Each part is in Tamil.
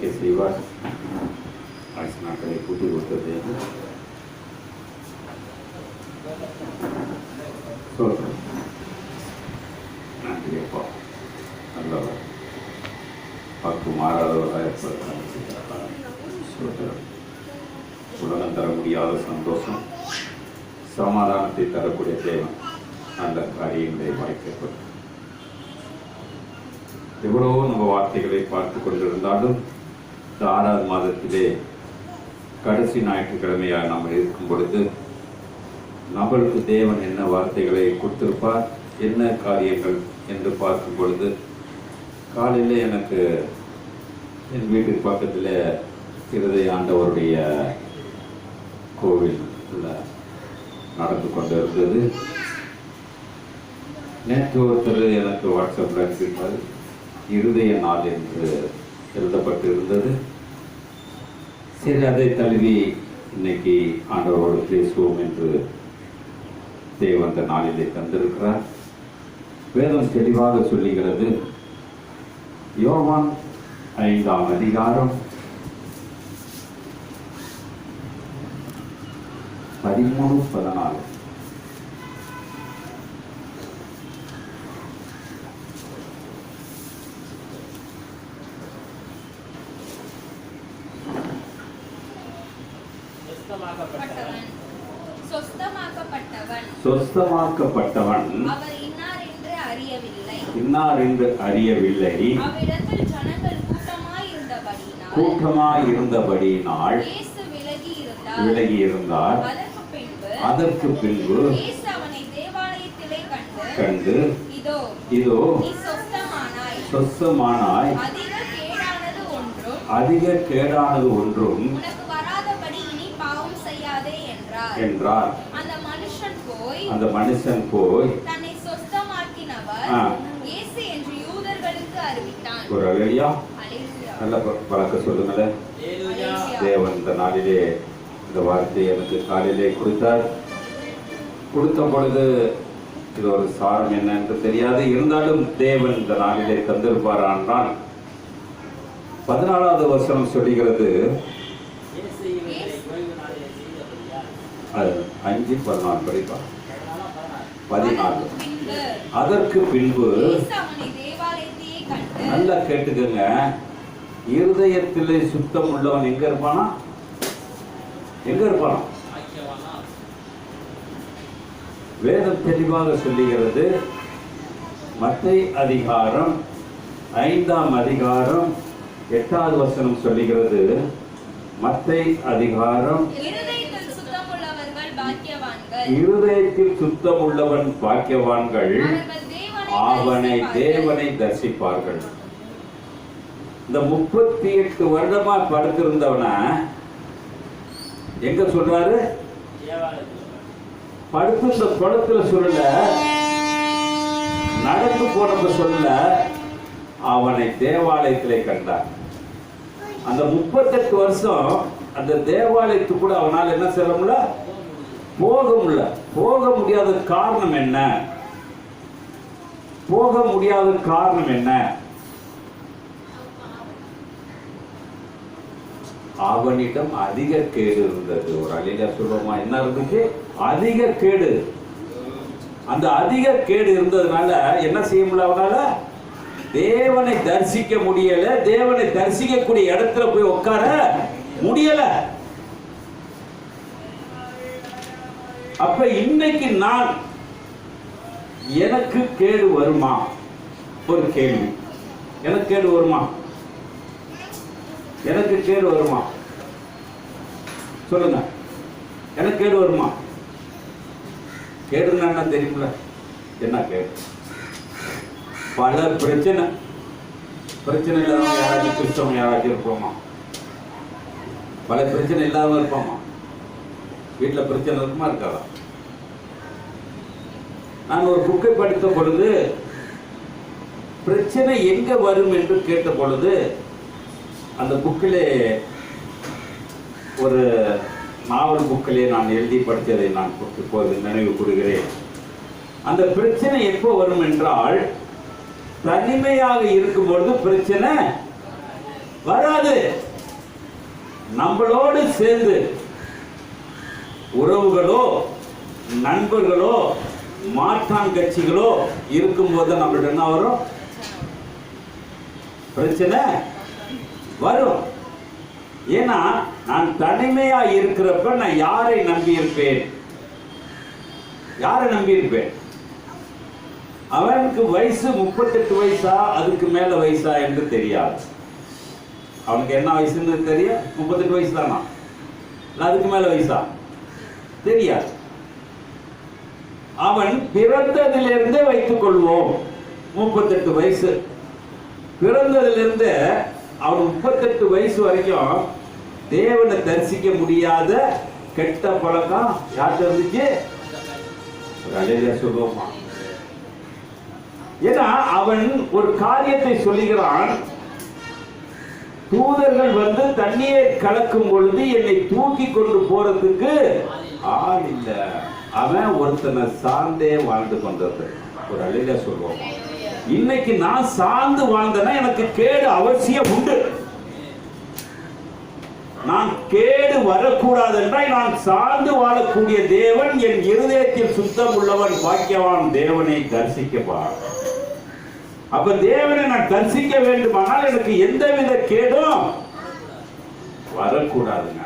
அறிக்கை செய்வார். ஆயுசு நாட்களை கூட்டி கொடுத்தது சொல்றேன். நன்றி அப்பா, நல்லவர், பக்கு மாறாதவராக உலகம் தர முடியாத சந்தோஷம், சமாதானத்தை தரக்கூடிய தேவன் அந்த காரியங்களை வாய்க்கப்படும். எவ்வளவோ நம்ம வார்த்தைகளை பார்த்து கொண்டிருந்தாலும் இந்த 6வது மாதத்திலே கடைசி ஞாயிற்றுக்கிழமையாக நாம் இருக்கும் பொழுது நம்மளுக்கு தேவன் என்ன வார்த்தைகளை கொடுத்திருப்பார், என்ன காரியங்கள் என்று பார்க்கும் பொழுது காலையில் எனக்கு என் வீட்டுக்கு பக்கத்தில் இருதய ஆண்டவருடைய கோவில் நடந்து கொண்டு இருந்தது. நேற்று ஒருத்தர் எனக்கு வாட்ஸ்அப்பில் அனுப்பியிருந்தார், இருதய நாள் என்று எழுதப்பட்டு இருந்தது. சரி, அதை தழுவி இன்னைக்கு ஆண்டவரோடு பேசுவோம் என்று தேவன் அந்த நாளிலே தந்திருக்கிறார். வேதம் தெளிவாக சொல்லுகிறது. யோவான் 5ஆம் அதிகாரம் 13-14. சொஸ்தமாக்கப்பட்டவன் அவர் இன்னார் என்று அறியவில்லை. அவ்விடத்தில் ஜனங்கள் கூட்டமாய் இருந்தபடியினால் விலகி இருந்தார். அதற்கு பின்பு அவனை தேவாலயத்திலே கண்டு, இதோ சொஸ்தமானாய், அதிக கேடானது ஒன்றும் என்றார். அந்த மனுஷன் போய் தன்னை சொஸ்தமாக்கினவர் இயேசு என்று யூதர்களுக்கு அறிவித்தான். ஒரு அல்லேலூயா, நல்ல பழக்க சொல்லுங்களேன். தேவன் இந்த நாளிலே இந்த வார்த்தையை எனக்கு காலையிலே கொடுத்தார். கொடுத்த பொழுது இது ஒரு சாரம் என்ன என்று தெரியாது. இருந்தாலும் தேவன் இந்த நாளிலே தந்திருப்பார். ஆனால் 14வது வசனம் சொல்லுகிறது, 5:14 படிப்பா. 14. அதற்கு பின்பு நல்லா கேட்டுக்கங்க, இருதயத்திலே சுத்தம் உள்ளவன் எங்க இருப்பானா? வேதம் தெளிவாக சொல்லுகிறது. மத்தேயு அதிகாரம் 5ஆம் அதிகாரம் 8வது வசனம் சொல்லுகிறது. மத்தேயு அதிகாரம், இருதயத்தில் சுத்தம் உள்ளவன் பாக்கியவான்கள், தேவனை தரிசிப்பார்கள். இந்த 38 வருடமா படுத்திருந்தவன எங்க சொல்றாரு? படுத்து இந்த குளத்துல சொல்லல, நடந்து போனப்ப சொல்லல, அவனை தேவாலயத்திலே கண்டார். அந்த 38 வருஷம் அந்த தேவாலயத்துக்கு கூட அவனால் என்ன செய்ய முடியல, போக முடியாத காரணம் என்ன? அவனிடம் அதிக கேடு இருந்தது. ஒரு அழியா சொல்லுவோமா, என்ன இருந்துச்சு? அதிக கேடு. அந்த அதிக கேடு இருந்ததுனால என்ன செய்ய முடியல, அவனால தேவனை தரிசிக்க முடியல. தேவனை தரிசிக்கக்கூடிய இடத்துல போய் உட்கார முடியல. அப்ப இன்னைக்கு நான் எனக்கு கேடு வருமா? ஒரு கேள்வி. எனக்கு கேடு வருமா? சொல்லுங்க, எனக்கு கேடு வருமா? கேடுன்னா என்ன தெரியுமில்ல? என்ன கேடு? பல பிரச்சனை இல்லாதவங்க யாராச்சும் கிறிஸ்தவங்க யாராச்சும் இருப்போமா? பல பிரச்சனை இல்லாம இருப்போமா? வீட்டில் பிரச்சனை இருக்குமா, இருக்காதா? நான் ஒரு புக்கை படித்த பொழுது பிரச்சனை எங்க வரும் என்று கேட்ட பொழுது அந்த புக்கிலே, ஒரு நாவல் புக்கிலே நான் எழுதி படித்ததை நான் இப்போது நினைவு கூறுகிறேன். அந்த பிரச்சனை எப்போ வரும் என்றால், தனிமையாக இருக்கும் பொழுது பிரச்சனை வராது. நம்மளோடு சேர்ந்து உறவுகளோ நண்பர்களோ மாற்றான் கட்சிகளோ இருக்கும்போது நம்மள்ட்ட என்ன வரும்? பிரச்சனை வரும். ஏன்னா நான் தனிமையா இருக்கிறப்ப நான் யாரை நம்பி இருப்பேன்? யாரை நம்பி இருப்பேன்? அவனுக்கு வயசு 38 வயசா அதுக்கு மேல வயசா என்று தெரியாது. அவனுக்கு என்ன வயசுன்னு தெரியும்? 38 வயசு தானா, அதுக்கு மேல வயசா தெரியாது. அவன் பிறந்ததிலிருந்தே வைத்துக் கொள்வோம் 38 வயசு. பிறந்ததிலிருந்து அவன் 38 வயசு வரைக்கும் தேவனை தரிசிக்க முடியாத கெட்ட பழக்கம் யார்கிட்ட இருந்துச்சு? சொல்லுவோமா? ஏன்னா அவன் ஒரு காரியத்தை சொல்லுகிறான், தூதர்கள் வந்து தண்ணீரை கலக்கும் பொழுது என்னை தூக்கி கொண்டு போறதுக்கு ஆள் இல்ல. அவன் ஒருத்தனை சார்ந்தே வாழ்ந்து கொண்டது. ஒரு அழில சொல்லுவோம். இன்னைக்கு நான் சார்ந்து வாழ்ந்தேன்னா எனக்கு கேடு அவசியம் உண்டு. நான் கேடு வரக்கூடாது என்றால் நான் சார்ந்து வாழக்கூடிய தேவன், என் இருதயத்தில் சுத்தம் உள்ளவன் பாக்கியவான் தேவனை தரிசிக்கப்பார். அப்ப தேவனை நான் தரிசிக்க வேண்டுமானால் எனக்கு எந்தவித கேடும் வரக்கூடாதுங்க.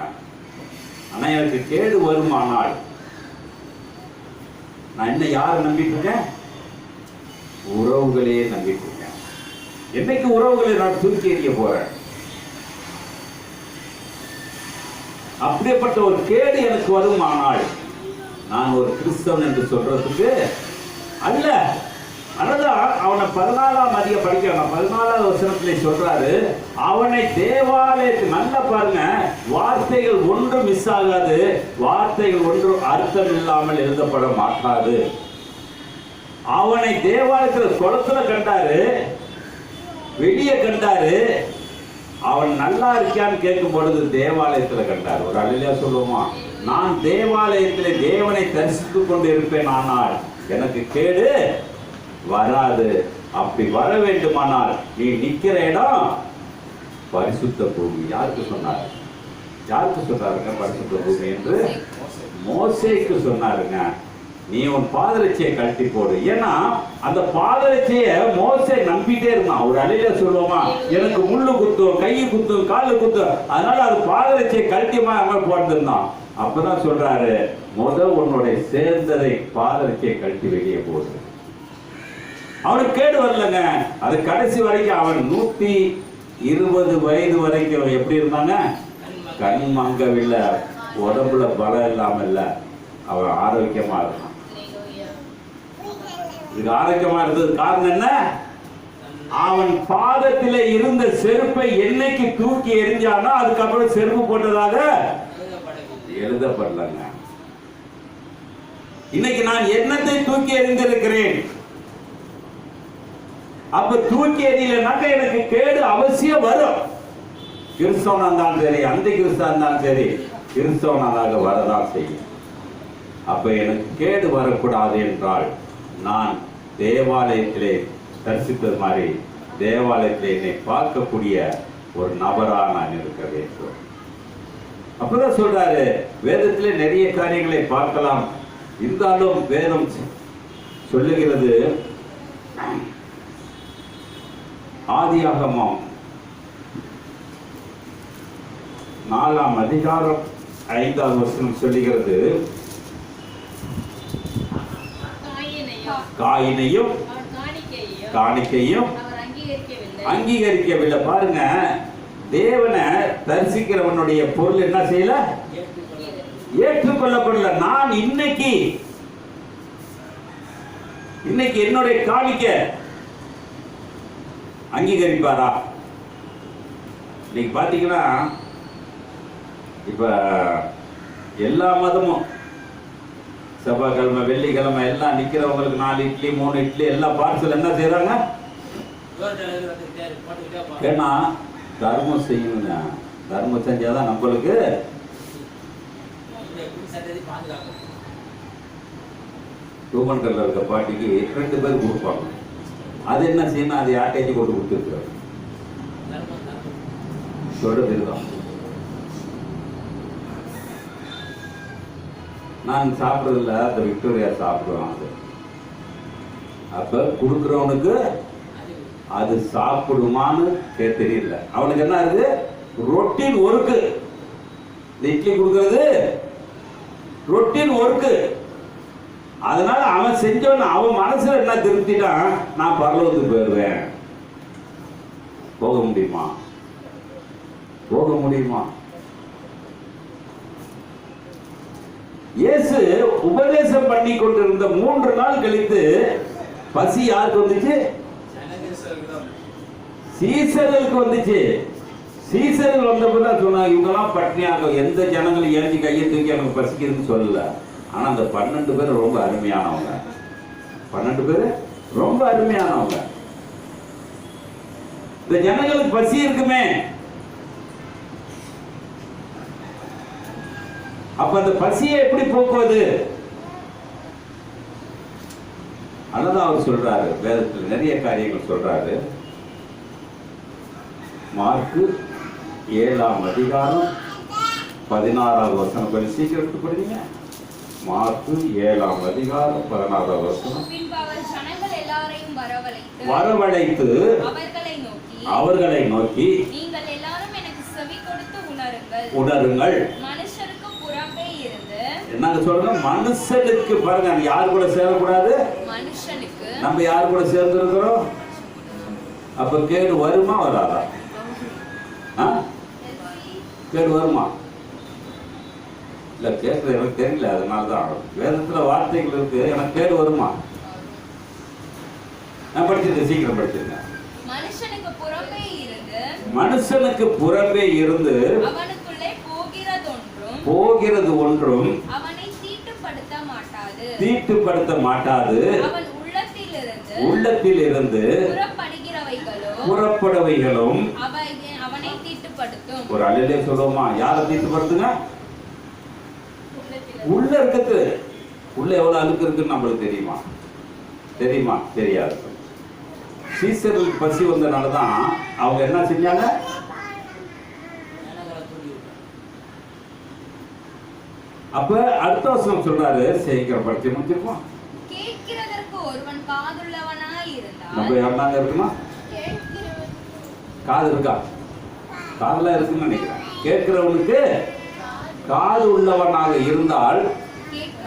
ஆனா எனக்கு கேடு வருமானால் நான் என்ன யாரை நம்பிட்டு இருக்கேன்? உறவுகளையே நம்பிட்டு இருக்கேன். என்னைக்கு உறவுகளை நான் தூக்கி எறிய போறேன்? அப்படிப்பட்ட ஒரு கேடு எனக்கு வருமானால் நான் ஒரு கிறிஸ்தவன் என்று சொல்றதுக்கு அல்ல. அதுதான் அவனை 14ஆம் அதிகம் படிக்கிறான். 14வது வசனத்திலே சொல்றாரு, அவனை தேவாலயத்தில் நல்லா பாருங்க, வார்த்தைகள் ஒன்றும் மிஸ் ஆகாது, வார்த்தைகள் ஒன்றும் அர்த்தம் இல்லாமல் எழுதப்பட மாட்டாது. அவனை தேவாலயத்தில் குளத்துல கண்டாரு, வெளியே கண்டாரு. அவன் நல்லா இருக்கான்னு கேட்கும் பொழுது தேவாலயத்துல கண்டார். ஒரு அழிலையா சொல்லுவோமா? நான் தேவாலயத்திலே தேவனை தரிசித்துக் கொண்டு இருப்பேன், ஆனால் எனக்கு கேடு வராது. அப்படி வர வேண்டுமானால் நீ நிக்கிற இடம் பரிசுத்த பூமி. யாருக்கு சொன்னார்? யாருக்கு சொன்னாருங்க பரிசுத்த பூமி என்று? மோசேக்கு சொன்னாருங்க. நீ உன் பாதரட்சியை கழட்டி போடு. ஏன்னா அந்த பாதரட்சியை மோசே நம்பிட்டே இருந்தான். ஒரு அழில சொல்லுவோமா, எனக்கு முள்ளு குத்தும், கை குத்தும், காலு குத்தும், அதனால அது பாதரட்சியை கழட்டியமா போட்டிருந்தான். அப்பதான் சொல்றாரு, உன்னுடைய சேர்ந்ததை பாதரட்சியை கழட்டி வெளியே போடு. அவனுக்கு கேடு வரலங்க. அது கடைசி வரைக்கும் அவன் 120 வயது வரைக்கும் எப்படி இருந்தாங்க? கண் மங்கவில்லை, உடம்புல பலம் இல்லாம இல்ல, அவன் ஆரோக்கியமா இருந்தான். இது ஆரோக்கியமா இருந்தது காரணம் என்ன? அவன் பாதத்திலே இருந்த செருப்பை என்னைக்கு தூக்கி எரிஞ்சானோ அதுக்கப்புறம் செருப்பு போட்டதாக எழுதப்படலங்க. இன்னைக்கு நான் என்னத்தை தூக்கி எறிந்திருக்கிறேன்? அப்ப தூக்கி எறியலனாக்க எனக்கு கேடு அவசியம் வரும். கிறிஸ்தவனா இருந்தாலும் சரி, அந்த கிறிஸ்தவனா இருந்தாலும் சரி, கிறிஸ்தவனாக வரதான் செய்யும். அப்ப எனக்கு கேடு வரக்கூடாது என்றால் நான் தேவாலயத்திலே தரிசித்தது மாதிரி தேவாலயத்திலே என்னை பார்க்கக்கூடிய ஒரு நபரா நான் இருக்க வேண்டும். அப்பதான் சொல்றாரு, வேதத்திலே நிறைய காரியங்களை பார்க்கலாம், இருந்தாலும் வேதம் சொல்லுகிறது, ஆதியாகமம் 4ஆம் அதிகாரம் 5வது வசனம் சொல்லுகிறது, காயினையும் காணிக்கையும் அங்கீகரிக்கவில்லை. பாருங்க, தேவனை தரிசிக்கிறவனுடைய பொருள் என்ன செய்யல? ஏற்றுக்கொள்ளப்படல. நான் இன்னைக்கு என்னுடைய காணிக்க அங்கீகரிப்பாரா? இன்னைக்கு பாத்தீங்கன்னா இப்ப எல்லா மதமும் செவ்வாய்க்கிழமை வெள்ளிக்கிழமை எல்லாம் நிக்கிறவங்களுக்கு 4 இட்லி 3 இட்லி எல்லாம் பார்சல் என்ன செய்யறாங்க? ஏன்னா தர்மம் செய்யணுங்க. தர்மம் செஞ்சாதான் நம்மளுக்கு டூமன்கல்ல இருக்க பாட்டிக்கு 2 பேர் கொடுப்பாங்க. அது என்ன செய்யணும்? அது யார்ட்டையும் கொண்டு கொடுத்துருக்காரு. சொல்றது இதுதான். நான் சாப்பிட்றதில்ல, அந்த விக்டோரியா சாப்பிடுவான். அது அப்ப கொடுக்குறவனுக்கு அது சாப்பிடுமான்னு தெரியல. அவனுக்கு என்ன இருக்கு? Routine work. இட்லி கொடுக்கறது ரொட்டீன் ஒர்க்கு. அதனால அவன் செஞ்சவன் அவன் மனசுல என்ன திருப்திட்டான், நான் பரலோகத்துக்கு போயிடுவேன். போக முடியுமா? போக முடியுமா? இயேசு உபதேசம் பண்ணி கொண்டிருந்த 3 நாள் கழித்து பசி யாருக்கு வந்துச்சு? சீசர்களுக்கு வந்துச்சு. சீசர்கள் வந்தப்பதான் சொன்னாங்க, இவங்கெல்லாம் பட்னியாக எந்த ஜனங்களும் ஏஞ்சி கையை தூக்கி எனக்கு பசிக்குதுன்னு சொல்லல. ஆனா அந்த 12 பேர் ரொம்ப அருமையானவங்க. 12 பேர் ரொம்ப அருமையானவங்க. இந்த ஜனங்களுக்கு பசி இருக்குமே, அப்ப அந்த பசியை எப்படி போக்குவது? அதான் அவர் சொல்றாரு. வேதத்தில் நிறைய காரியங்கள் சொல்றாரு. மார்க்கு 7ஆம் அதிகாரம் 16வது வசனம். கொஞ்சம் சீக்கிரம் எடுத்து படிங்க. மார்க்கு 7ஆம் அதிகாரம் 16வது வசனம். பின்பு அவர் ஜனங்கள் எல்லாரையும் வரவழைத்து அவர்களை நோக்கி நீங்கள் எல்லாரும் எனக்கு செவி கொடுத்து உணருங்கள். மனுஷருக்கு புறம்பே இருந்து என்னங்க சொல்றேன்? மனுஷனுக்கு பாருங்க, யார் கூட சேரக்கூடாது? மனுஷனுக்கு. நம்ம யார் கூட சேர்ந்திருக்கிறோம்? அப்ப கேடு வருமா வராதா? கேடு வருமா? இல்ல கேட்கறது எனக்கு தெரியல, அதனாலதான். வேதத்துல வார்த்தைகள் இருக்கு, எனக்கு கேடு வருமா? நான் படிச்சிருக்கேன், சீக்கிரம் படிச்சிருக்கேன். மனுஷனுக்கு புறம்பே இருந்து அவனுக்குள்ளே போகிறது ஒன்றும் அவனை தீட்டுப்படுத்த மாட்டாது. அவன் உள்ளத்தில் இருந்து புறப்படுவைகளும் அவனை தீட்டுப்படுத்தும். ஒரு அல்லேலூயா சொல்லுவோமா? யாரை தீட்டுப்படுத்துங்க? உள்ள இருக்குது. உள்ள எவ்வளவு அழுக்கு இருக்குன்னு நம்மளுக்கு தெரியுமா? தெரியுமா? தெரியாது. சீசர்களுக்கு பசி வந்தனாலதான் அவங்க என்ன செஞ்சாங்க? அப்ப அடுத்த வசனம் சொல்றாரு, சீக்கிரம் படிச்சு முடிச்சிருக்கோம். கேட்கிறதற்கு ஒருவன் காதுள்ளவனாய் இருந்தால். நம்ம யாருனாங்க இருக்குமா? காது இருக்கா? காதுல இருக்குன்னு நினைக்கிறேன். கேட்கிறவனுக்கு காது உள்ளவனாக இருந்தால்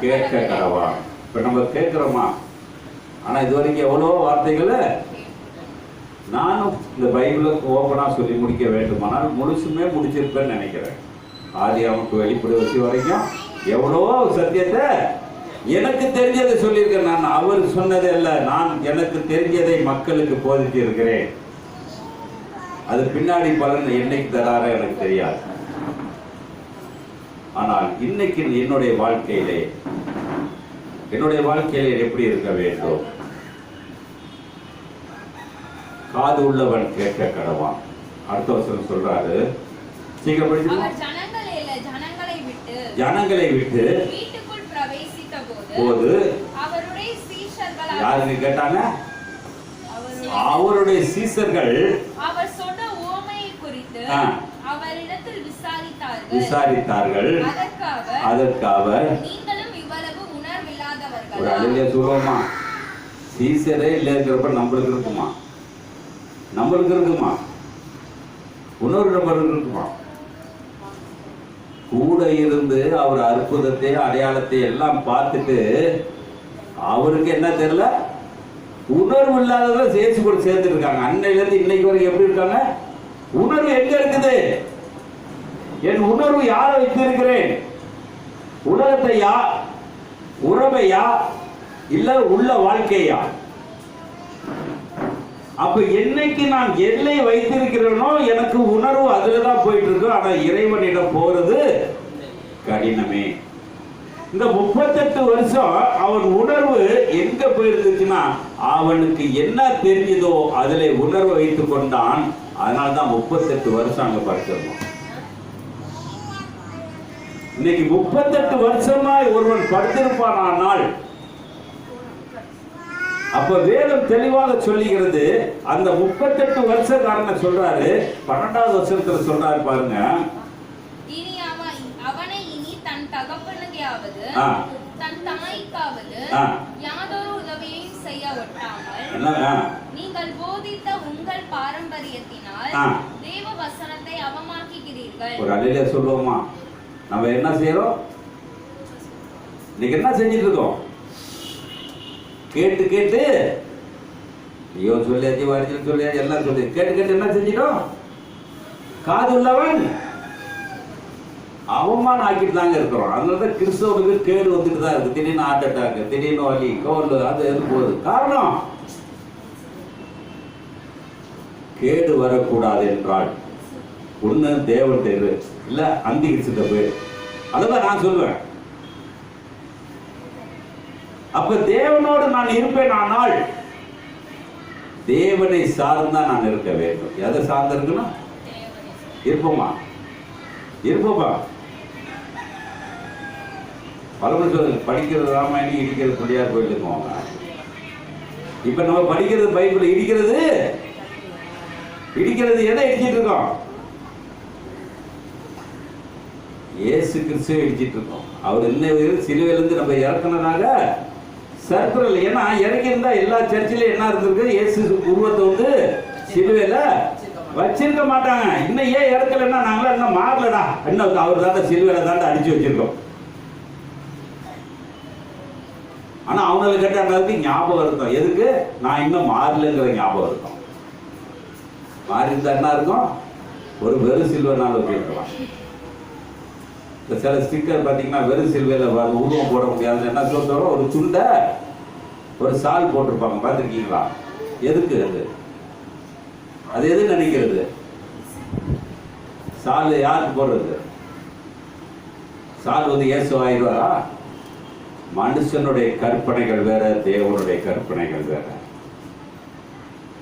கேட்க கடவான். இப்ப நம்ம கேட்கிறோமா? ஆனா இது வரைக்கும் எவ்வளவோ வார்த்தைகள் நானும் இந்த பைபிளுக்கு ஓப்பனா சொல்லி முடிக்க வேண்டுமானால் முழுசுமே முடிச்சிருப்பேன்னு நினைக்கிறேன். ஆதியாகமம் வெளிப்படுத்தி வரைக்கும் எவ்வளோ சத்தியத்தை எனக்கு தெரிஞ்சதை சொல்லியிருக்கேன். நான் அவர் சொன்னதை அல்ல, நான் எனக்கு தெரிஞ்சதை மக்களுக்கு போதித்து இருக்கிறேன். அது பின்னாடி பலன் என்னைக்கு தரார எனக்கு தெரியாது. ஆனால் இன்னைக்கு என்னுடைய வாழ்க்கையிலே எப்படி இருக்க வேண்டும்? காது உள்ளவன் கேட்க கடவான். அடுத்த வசனம் சொல்றாரு, சீக்கிரம் படிச்சு. ஜனங்களை விட்டு வீட்டுக்குள் பிரவேசித்த போது அவருடைய சீஷர்கள் யாருக்கு கேட்டாங்க? அவருடைய சீஷர்கள் அவர் சொன்ன உவமையை குறித்து அவரிடத்தில் விசாரித்தார்கள். அதற்கு அவர், நீங்களும் இவ்வளவு உணர்வில்லாதவர்கள். ஒரு அல்லேலூயா சொல்லுவோமா? சீஷரே இல்லை இருக்கிறப்ப நம்மளுக்கு இருக்குமா? உணர்வு நம்மளுக்கு இருக்குமா? கூட இருந்து அவர் அற்புதத்தை அடையாளத்தை எல்லாம் பார்த்துட்டு அவருக்கு என்ன தெரியல? உணர்வு இல்லாதவங்க சேர்த்து கூட சேர்ந்து இருக்காங்க. அன்னையில இருந்து இன்னைக்கு வரைக்கும் எப்படி இருக்காங்க? உணர்வு எங்க இருக்குது? என் உணர்வு யாரை வைத்திருக்கிறேன்? உலகத்தையா, உறவையா, இல்ல உள்ள வாழ்க்கையா? அப்ப என்னைக்கு நான் எல்லை வைத்திருக்கிறேனோ எனக்கு உணர்வு அதுலதான் போயிட்டு இருக்கு. ஆனா இறைவனிடம் போறது கடினமே. இந்த 38 வருஷம் அவன் உணர்வு எங்க போயிருந்துச்சுன்னா, அவனுக்கு என்ன தெரிஞ்சதோ அதுல உணர்வு வைத்துக் கொண்டான். அதனால்தான் 38 வருஷம் அங்க படிச்சிருந்தோம். இன்னைக்கு 38 வருஷமாய் ஒருவன் படுத்திருப்பானால் அப்ப வேதம் தெளிவாக சொல்லுகிறது. அந்த 38 வருஷக்காரனை சொல்றாரு. 12வது வருஷத்துல சொல்றாரு பாருங்க, இனி அவனை இனி தன் தகப்பனுக்காவது தன் தாய்க்காவது யாதொரு உதவியையும் செய்ய ஒட்டாமல் நீங்கள் போதித்த உங்கள் பாரம்பரியத்தினால் தேவ வசனத்தை அவமாக்குகிறீர்கள். ஒரு அல்லேலூயா சொல்லுவோமா? நம்ம என்ன செய்யறோம்? இன்னைக்கு என்ன செஞ்சிட்டு இருக்கோம்? கேட்டு கேட்டு ஐயோ சொல்லியாச்சு, வரிஞ்சல் சொல்லியாச்சு, எல்லாம் சொல்லி கேட்டு கேட்டு என்ன செஞ்சிட்டோம்? காது உள்ளவன் அவமானம் ஆக்கிட்டு தாங்க இருக்கிறோம். அதனாலதான் கிறிஸ்தவனுக்கு கேடு வந்துட்டு தான் இருக்கு. திடீர்னு ஹார்ட் அட்டாக், திடீர்னு வலி, கோல், அது எது போகுது. காரணம் கேடு வரக்கூடாது என்றால் ஒண்ணு தேவன் தேர்வு, இல்ல அந்தி கிறிஸ்துட்ட போய். அதுதான் நான் சொல்லுவேன். அப்ப தேவனோடு நான் இருப்பேன். ஆனால் தேவனை சார்ந்தான் நான் இருக்க வேண்டும். எதை சார்ந்து இருக்கணும்? இருப்போமா? இருப்போமா? பலமுறை படிக்கிறது ராமாயணம், இடிக்கிறது பிள்ளையார் கோயிலுக்கு போவாங்க. இப்ப நம்ம படிக்கிறது பைபிள், இடிக்கிறது எதை இடிச்சிட்டு இருக்கோம்? இயேசு கிறிஸ்துவை இடிச்சிட்டு இருக்கோம். அவர் என்ன சிலுவையிலிருந்து நம்ம இறக்கணுனாக சர்க்குரல். ஏன்னா இறக்கி இருந்தா எல்லா சர்ச்சிலையும் என்ன இருந்திருக்கு? இயேசு உருவத்தை வந்து சிலுவையில வச்சிருக்க மாட்டாங்க. இன்னும் ஏன் இறக்கலன்னா நாங்களா இன்னும் மாறலடா, இன்னும் அவர் தான் சிலுவையில தான் அடிச்சு வச்சிருக்கோம். ஆனா அவங்களுக்கு கேட்ட ஞாபகம் இருக்கும். எதுக்கு? நான் இன்னும் மாறலங்கிற ஞாபகம் இருக்கும். மாறி இருந்தா என்ன இருக்கும்? ஒரு வெறும் சில்வர்னால வச்சிருக்கலாம். சில ஸ்டிக்கர் பார்த்தீங்கன்னா வெறும் சில்வையில் உருவம் போட முடியாது. என்ன சொல்றோம்? ஒரு துண்டை ஒரு சால் போட்டிருப்பாங்க, பார்த்துருக்கீங்களா? எதுக்கு அது? அது எது நினைக்கிறது? சால் யாருக்கு போடுறது? சால் வந்து இயேசு ஆயிடுவாரா? மனுஷனுடைய கற்பனைகள் வேற, தேவனுடைய கற்பனைகள் வேற.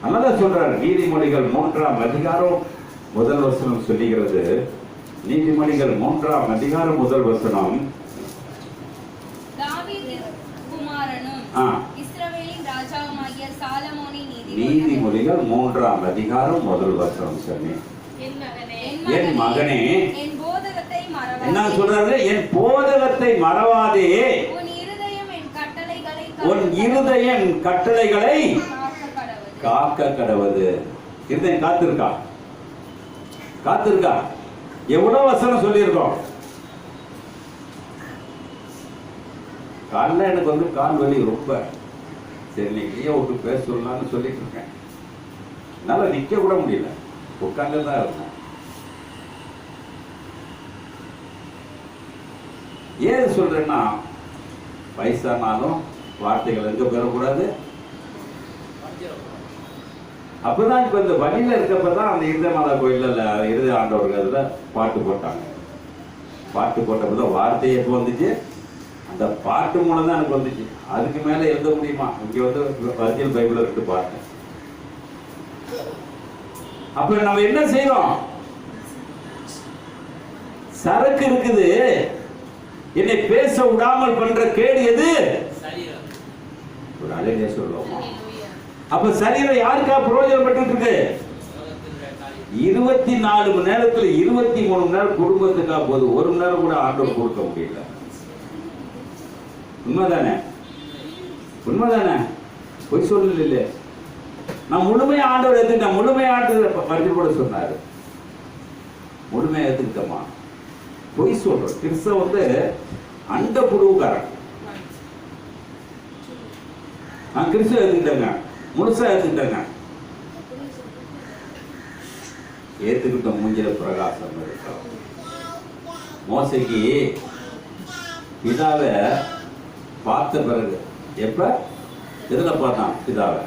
அதனால சொல்றாரு. நீதிமொழிகள் 3ஆம் அதிகாரம் 1 வசனம் சொல்லுகிறது. நீதிமொழிகள் 3ஆம் அதிகாரம் 1 வசனம். தாவீதின் குமாரனும் இஸ்ரவேலின் ராஜாவுமாகிய சாலமோனின் நீதிமொழிகள் 3ஆம் அதிகாரம் 1 வசனம் சொன்னி. என் மகனே, என் போதகத்தை மறவாதே. என்ன சொல்றாரு? என் போதகத்தை மறவாதே. உன் இருதயம் கட்டளைகளை காக்க கடவது. இருதயம் காத்திருக்கா? காத்திருக்கா? எவ்வளவு வசனம் சொல்லியிருக்கோம். காலைல எனக்கு வந்து கால் வலி ரொம்ப. சரி நீங்க விட்டு பேச சொல்லலாம்னு சொல்லிட்டு இருக்கேன். என்னால நிக்க கூட முடியல, உட்கார்ந்து தான் இருக்கேன். ஏன் சொல்றேன்னா, வயசானாலும் வார்த்தைகள் எங்க பெறக்கூடாது. அப்பதான் இப்ப இந்த வழியில இருக்கப்பதான் அந்த இருதயமாதா கோயில்ல இருதய ஆண்டவர்கள் அதுல பாட்டு போட்டாங்க. பாட்டு போட்டப்பதான் வார்த்தை எப்போ வந்துச்சு? அந்த பாட்டு மூலம் தான் எனக்கு வந்துச்சு. அதுக்கு மேல எழுத முடியுமா? இங்க வந்து வரிசையில் பைபிள் இருக்கு பாட்டு. அப்ப நம்ம என்ன செய்யறோம்? சரக்கு இருக்குது, என்னை பேச விடாமல் பண்ற கேடு எது? ஒரு அழகே சொல்லுவோமா? அப்ப சரீரம் யாருக்கா பிரயோஜனப்பட்டு இருக்கு? 24 மணி நேரத்துல 23 மணி நேரம் குடும்பத்துக்கா போது. 1 மணி நேரம் கூட ஆண்டவர் கொடுக்க முடியல. உண்மைதானே? உண்மைதானே? பொய் சொல்லல இல்ல. நான் முழுமையா ஆண்டவர் எடுத்துட்டேன். முழுமையா ஆண்டு கூட சொன்னாரு. முழுமையா எடுத்துக்கிட்டோமா? பொய் சொல்றோம். கிறிஸ்தவ வந்து அண்ட புழுவுக்காரன். நான் கிறிஸ்துவ எடுத்துக்கிட்டேங்க, முழுசா எடுத்துக்கிட்டேங்க. ஏத்துக்கிட்ட மூஞ்சில பிரகாசம் இருக்கும். மோசைக்கு பிதாவை பார்த்த பிறகு எப்ப எதுல பார்த்தான்? பிதாவை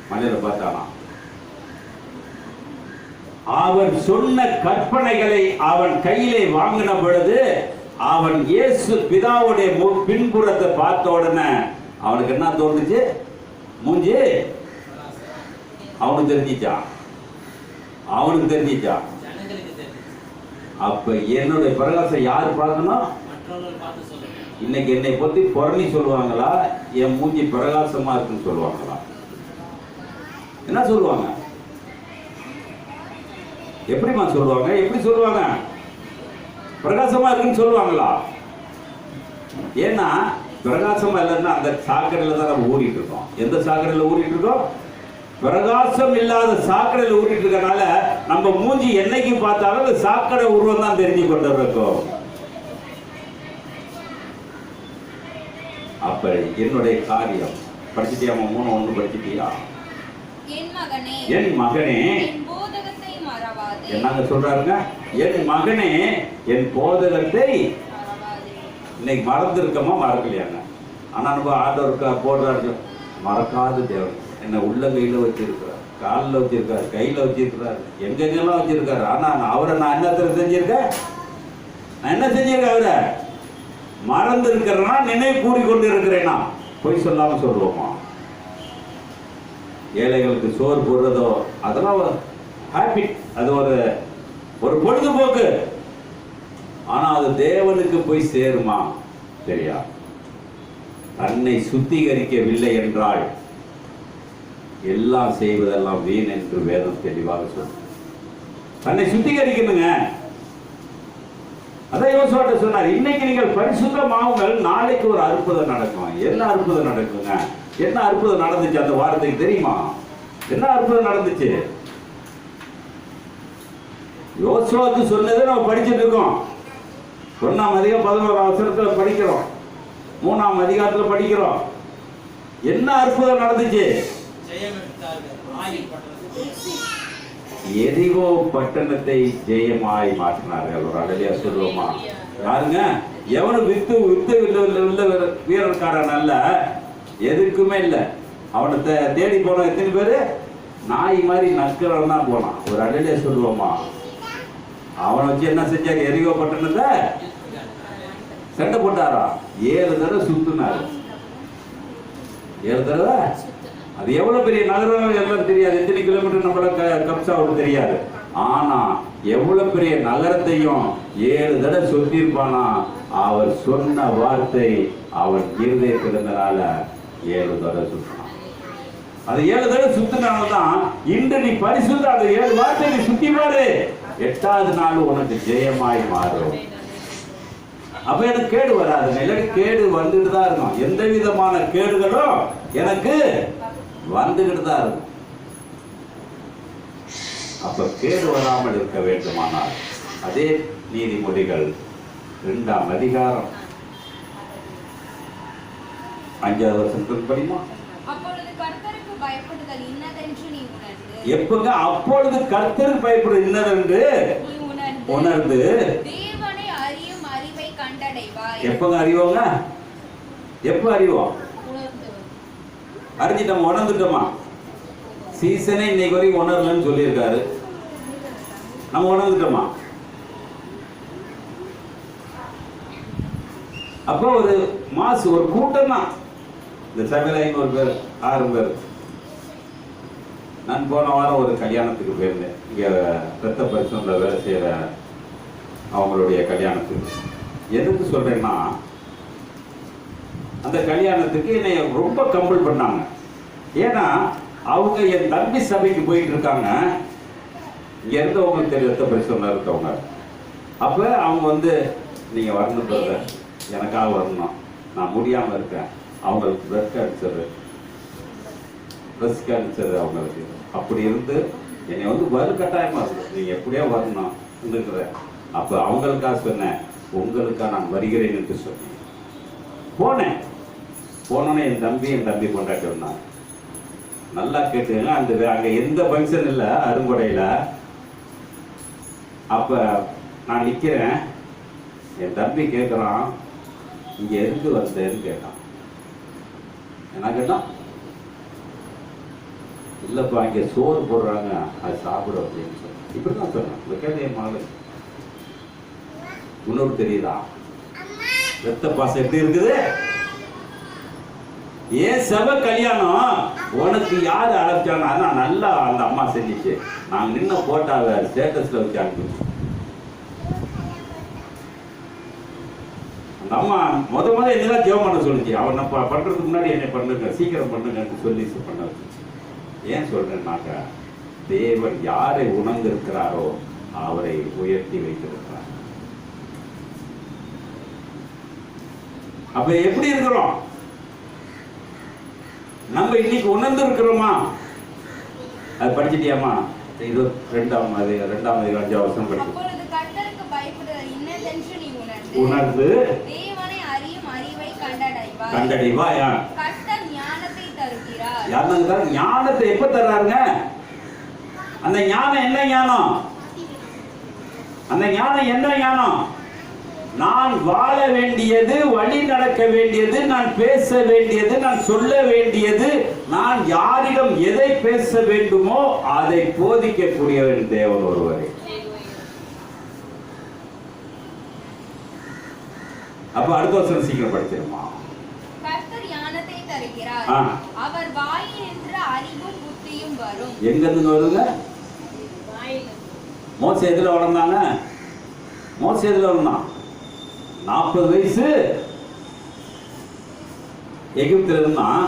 மலையில பார்த்தானா? அவன் சொன்ன கற்பனைகளை அவன் கையிலே வாங்கின பொழுது அவன் இயேசு பிதாவுடைய பின்புறத்தை பார்த்த உடனே அவனுக்கு என்ன தோணுச்சு? மூஞ்சி அவனுக்கு தெரிஞ்சிச்சான். அவனுக்கு தெரிஞ்சிச்சான். அப்ப என்னுடைய பிரகாசம் யாரு பார்க்கணும்? இன்னைக்கு என்னை பத்தி புரணி சொல்லுவாங்களா, என் மூஞ்சி பிரகாசமா இருக்குன்னு சொல்லுவாங்களா? என்ன சொல்லுவாங்க? எப்படிமா சொல்லுவாங்க? எப்படி சொல்லுவாங்க? பிரகாசமா இருக்குன்னு சொல்லுவாங்களா? ஏன்னா பிரகாசமா இல்லைன்னா அந்த சாக்கடையில தான் நம்ம ஊறிட்டு இருக்கோம். எந்த சாக்கடையில ஊறிட்டு இருக்கோம்? பிரகாசம் இல்லாத சாக்கடையில் ஊறிட்டு இருக்கனால நம்ம மூஞ்சி என்னைக்கு பார்த்தாலும் அந்த சாக்கடை உருவம் தான் தெரிஞ்சு கொண்டு இருக்கோம். அப்ப என்னுடைய காரியம் படிச்சுட்டியா? 3:1 படிச்சுட்டியா? என் மகனே என்னங்க சொல்றாருங்க? என் மகனே என் போதகத்தை இன்னைக்கு மறந்துருக்கமா மறக்கலையாங்க? ஆனா நம்ம ஆண்டவருக்கு போடுறாரு, மறக்காத தேவன் என்ன உள்ளங்கையில வச்சிருக்கிறார், காலில் வச்சிருக்காரு, கையில வச்சிருக்கிறாரு, எங்கெங்கெல்லாம் வச்சிருக்காரு. ஆனா அவரை நான் என்ன செஞ்சிருக்கேன்? நான் என்ன செஞ்சிருக்கேன்? அவரை மறந்து இருக்கிறேன்னா நினைவு கூறி கொண்டு இருக்கிறேன்னா பொய் சொல்லாம சொல்லுவோமா? ஏழைகளுக்கு சோறு போடுறதோ அதெல்லாம் ஹாபிட், அது ஒரு பொழுதுபோக்கு. ஆனா அது தேவனுக்கு போய் சேருமா? சரியா? தன்னை சுத்திகரிக்கவில்லை என்றால் எல்லாம் செய்வதெல்லாம் வீண் என்று வேதம் தெளிவாக சொல்லும். தன்னை சுத்திகரிக்கணுங்க. அதான் யோசுவாட்ட சொன்னார், இன்னைக்கு நீங்கள் பரிசுத்தமாகுங்கள், நாளைக்கு ஒரு அற்புதம் நடக்கும். என்ன அற்புதம் நடக்குங்க? என்ன அற்புதம் நடந்துச்சு அந்த வாரத்துக்கு தெரியுமா? என்ன அற்புதம் நடந்துச்சு? யோசுவாக்கு சொன்னதை நம்ம படிச்சுட்டு இருக்கோம். 1ஆம் அதிகாரம் 11ஆம் வசனத்துல படிக்கிறோம், 3ஆம் அதிகாரத்துல படிக்கிறோம். என்ன அற்புதம் நடந்துச்சு? எரிகோ பட்டணத்தை ஜெயமாய் மாற்றினார்கள். ஒரு அழகியா சொல்லுவோமா? யாருங்க? எவனும் வித்து உள்ள வீரர்காரன் அல்ல, எதுக்குமே இல்லை. அவனை தேடி போன எத்தனை பேரு? நாய் மாதிரி நக்கிறவன் தான் போனான். ஒரு அழகியா சொல்லுவோமா? அவனை வச்சு என்ன செஞ்சாரு? எரிகோ பட்டணத்தை சண்டை போட்டாரா? 7 தடவை சுத்தினாரு. 7 தடவை. அது எவ்வளவு பெரிய நகரம் எல்லாம் தெரியாது, எத்தனை கிலோமீட்டர் நம்மள கப்சாவுக்கு தெரியாது. ஆனா எவ்வளவு பெரிய நகரத்தையும் 7 தடவை சுத்திருப்பானா? அவர் சொன்ன வார்த்தை அவர் இருதயத்தில் இருந்தனால 7 தடவை சுத்தினான். அது 7 தடவை சுத்தினால்தான் இன்று நீ பரிசுத்த அந்த 7 வார்த்தை நீ சுத்தி பாரு, 8வது நாள் உனக்கு ஜெயமாய் மாறும். அப்ப எனக்கு கேடு வராதுங்க. இல்லாட்டி கேடு வந்துட்டு தான் இருக்கும். எந்த விதமான கேடுகளும் எனக்கு வந்துகிட்டு தான் இருக்கும். அப்ப கேடு வராமல் இருக்க வேண்டுமானால் அதே நீதிமொழிகள் 2ஆம் அதிகாரம் 5வது வசனத்தில் படிமா. அப்பொழுது கர்த்தருக்கு பயப்படுதல் இன்னதென்று நீ உணர்ந்து. எப்பங்க? அப்பொழுது கர்த்தருக்கு பயப்படுதல் இன்னதென்று உணர்ந்து தேவனை அறியும் அறிவை கண்டடைவாய். எப்பங்க அறிவோங்க? எப்ப அறிவோம்? அறிஞ்சிட்டோமா? உணர்ந்துட்டோமா? சீசனே இன்னைக்கு வரைக்கும் உணரலன்னு சொல்லியிருக்காரு. நம்ம உணர்ந்துட்டோமா? அப்போ ஒரு மாசு ஒரு கூட்டம் தான். இந்த சபையில 500 பேர் 6 பேர். நான் போன வாரம் ஒரு கல்யாணத்துக்கு போயிருந்தேன். இங்க ரத்த பரிசோதனை வேலை செய்யற அவங்களுடைய கல்யாணத்துக்கு. எதுக்கு சொல்றேன்னா, அந்த கல்யாணத்துக்கு என்னை ரொம்ப கம்பல் பண்ணாங்க. ஏன்னா அவங்க என் தம்பி சபைக்கு போயிட்டு இருக்காங்க. இங்க இருந்தவங்களுக்கு தெரியும், ரத்த பரிசோதனை இருக்கவங்க. அப்ப அவங்க வந்து நீங்க வரணும் பிரதர், எனக்காக வரணும், நான் முடியாம இருக்கேன். அவங்களுக்கு பிரெஸ்ட் கேன்சர் அவங்களுக்கு. அப்படி இருந்து என்னை வந்து வலுக்கட்டாயமா இருக்கு, நீங்க எப்படியா வரணும் இருக்கிற. அப்ப அவங்களுக்காக சொன்னேன், உங்களுக்காக நான் வருகிறேன் என்று சொன்னேன். போனோன்னே என் தம்பி கொண்டாட்டி வந்தாங்க. நல்லா கேட்டுங்க, அங்க எந்த ஃபங்க்ஷன் இல்லை அருங்கொடையில. அப்ப நான் நிக்கிறேன், என் தம்பி கேட்கிறான், இங்க எதுக்கு வந்தேன்னு கேட்டான். என்ன கேட்டான்? இல்லப்பா இங்க சோறு போடுறாங்க, அது சாப்பிடும் அப்படின்னு சொன்னேன். இப்படிதான் சொன்னேன். இந்த கேட்ட என் மகள் இன்னொரு தெரியுதா ரத்த பாசம் எப்படி இருக்குது? ஏன் சபை கல்யாணம் உனக்கு யாரு அழைச்சாங்க? அதான் நல்லா அந்த அம்மா செஞ்சிச்சு. நாங்க நின்ன போட்டாவ ஸ்டேட்டஸ்ல வச்சு அனுப்பிச்சு. அந்த அம்மா முத என்னதான் ஜெபம் பண்ண சொல்லிச்சு. அவன் பண்றதுக்கு முன்னாடி என்னை பண்ணுங்க, சீக்கிரம் பண்ணுங்கன்னு சொல்லி பண்ண வச்சு. ஏன் சொல்றேன்னாக்க, தேவன் யாரை உணர்ந்திருக்கிறாரோ அவரை உயர்த்தி வைத்திருக்கிறார். அப்ப எப்படி இருக்கிறோம்? நம்ம இன்னைக்கு உணர்ந்து இருக்கிறோமா? அது படிச்சிட்டியாமா? 22ஆம் அதிகாரம் 5ஆம் வசனம் படிச்சு. அப்பொழுது கர்த்தருக்கு பயப்படுதல் இன்னதென்று நீ உணர்ந்து தேவனை அறியும் அறிவை கண்டடைவாய். கண்டடைவாய். கர்த்தர் ஞானத்தை தருகிறார். யாருக்கு ஞானத்தை எப்ப தர்றாருங்க? அந்த ஞானம் என்ன ஞானம்? அந்த ஞானம் என்ன ஞானம்? நான் வாழ வேண்டியது, வழி நடக்க வேண்டியது, நான் பேச வேண்டியது, நான் சொல்ல வேண்டியது, நான் யாரிடம் எதை பேச வேண்டுமோ அதை போதிக்கக்கூடியவர் தேவன் ஒருவரே. அப்ப அடுத்த வருஷம் சீக்கிரம் படிச்சிருமா? கர்த்தர் ஞானத்தை தருகிறார். அவர் வாயினின்று அறிவும் புத்தியும் வரும். எங்க இருந்து வருங்க? மோசே எதுல வளர்ந்தாங்க? மோசே எதுல வளர்ந்தான்? 40 வயசு எகிப்துல இருந்தான்.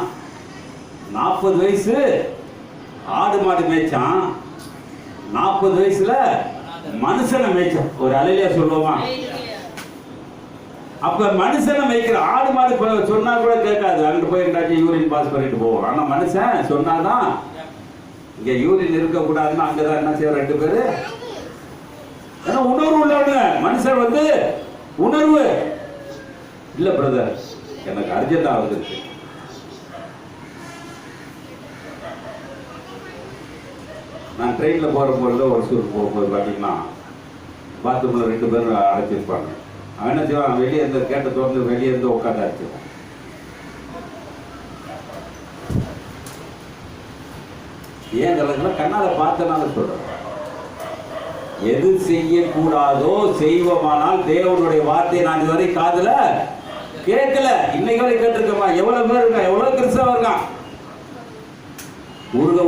40 வயசு ஆடு மாடு மேய்ச்சான். 40 வயசுல மனுஷனை மேய்ச்சான். ஒரு அலையில சொல்லுவோமா? அப்ப மனுஷனை மேய்க்கிற ஆடு மாடு சொன்னா கூட கேட்காது. அங்கிட்டு போய் எங்காச்சும் யூரின் பாஸ் பண்ணிட்டு போவோம். ஆனா மனுஷன் சொன்னாதான் இங்க யூரின் இருக்க கூடாதுன்னு அங்கதான் என்ன செய்ய 2 பேரு. ஏன்னா உணர்வு உள்ளவங்க. மனுஷன் வந்து உணர்வு இல்ல. பிரதர் எனக்கு அர்ஜென்டா வந்துருக்கு. நான் ட்ரெயின்ல போகும்போது ஒரு சூர் போகும்போது பாத்தீங்கன்னா பாத்ரூம்ல 2 பேர் அடைச்சிருப்பாங்க. அவன் என்ன செய்வான்? வெளியே இருந்து கேட்ட திறந்து வெளியே இருந்து உட்காந்து அடிச்சிருவான். ஏன் கண்ணால பார்த்தனால சொல்றேன். எது செய்யக்கூடாதோ செய்வோமானால் தேவனுடைய வார்த்தையை நான் இதுவரை காதுல கேட்கல. இன்னைக்கு வரை கேட்டிருக்கமா? எவ்வளவு பேர் இருக்கா? எவ்வளவு கிறிஸ்தவ இருக்கான்?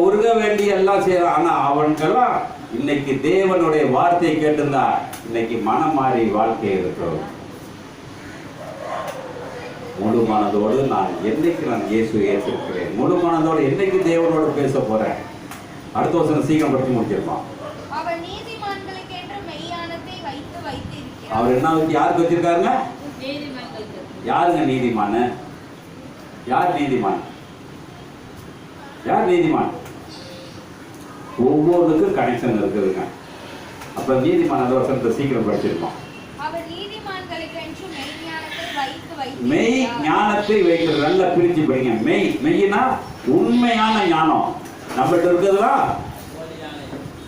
உருக வேண்டிய எல்லாம் செய்யறான். ஆனா அவனுக்கெல்லாம் இன்னைக்கு தேவனுடைய வார்த்தையை கேட்டிருந்தா இன்னைக்கு மனம் மாறி வாழ்க்கை இருக்கிறோம். முழு மனதோடு நான் இயேசு ஏற்றிருக்கிறேன். முழு மனதோடு என்னைக்கு தேவனோடு பேச போறேன். அடுத்த வருஷம் சீக்கிரம் படிச்சு முடிச்சிருப்பான். அவர் என்ன யாருக்கு வச்சிருக்காருங்க? யாருங்க நீதிமான? யார் நீதிமான்? யார் நீதிமான்? ஒவ்வொருக்கும் கனெக்ஷன் இருக்குதுங்க. அப்ப நீதிமான் அந்த வருஷத்தை சீக்கிரம் படிச்சிருக்கோம். மெய் ஞானத்தை வைத்து நல்லா பிரிச்சு படிங்க. மெய்னா உண்மையான ஞானம். நம்மகிட்ட இருக்கிறதுல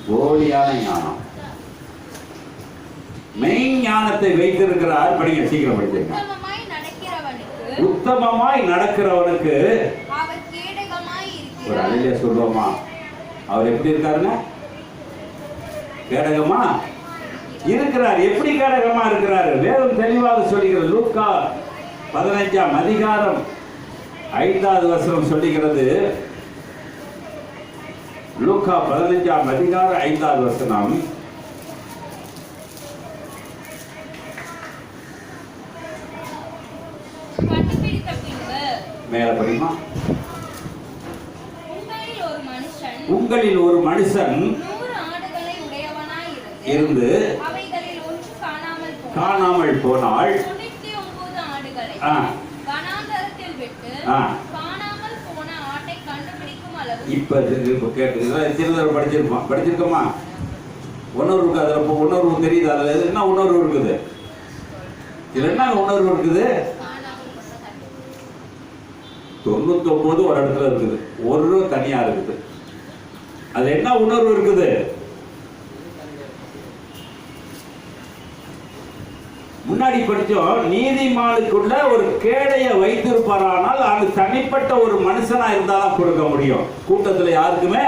போலியான ஞானம். மெய் ஞானத்தை வைத்திருக்கிறார். படிங்க, சீக்கிரம் படிச்சிருங்க. உத்தமமாய் நடக்கிறவனுக்கு ஒரு அலையில சொல்லுவோமா? அவர் எப்படி இருக்காருங்க? கேடகமா இருக்கிறார். எப்படி கேடகமா இருக்கிறார்? வேதம் தெளிவாக சொல்லுகிறது. லூக்கா 15ஆம் அதிகாரம் 5வது வசனம் சொல்லுகிறது. லூக்கா 15ஆம் அதிகாரம் 5வது வசனம். மேல படிமா. உங்களில் ஒரு மனுஷன் 100 ஆடுகளை உடையவனாய் இருந்து காணாமல் போனால் 99 ஆடுகளை வனாந்தரத்தில் விட்டு காணாமல் போன ஆட்டை கண்டுபிடிக்கும் அளவு. இப்ப கேட்டு படிச்சிருக்கோமா? உணர்வு இருக்கு. அதுல உணர்வு தெரியுது. அதுல என்ன உணர்வு இருக்குது? இதுல என்ன உணர்வு இருக்குது? 99 ஒரு இடத்துல இருக்குது, ஒரு தனியா இருக்குது. அது என்ன உணர்வு இருக்குது? முன்னாடி படிச்சோம். நீதிமானுக்குள்ள ஒரு கேடைய வைத்திருப்பாரானால் அது தனிப்பட்ட ஒரு மனுஷனா இருந்தாலும் கொடுக்க முடியும். கூட்டத்துல யாருக்குமே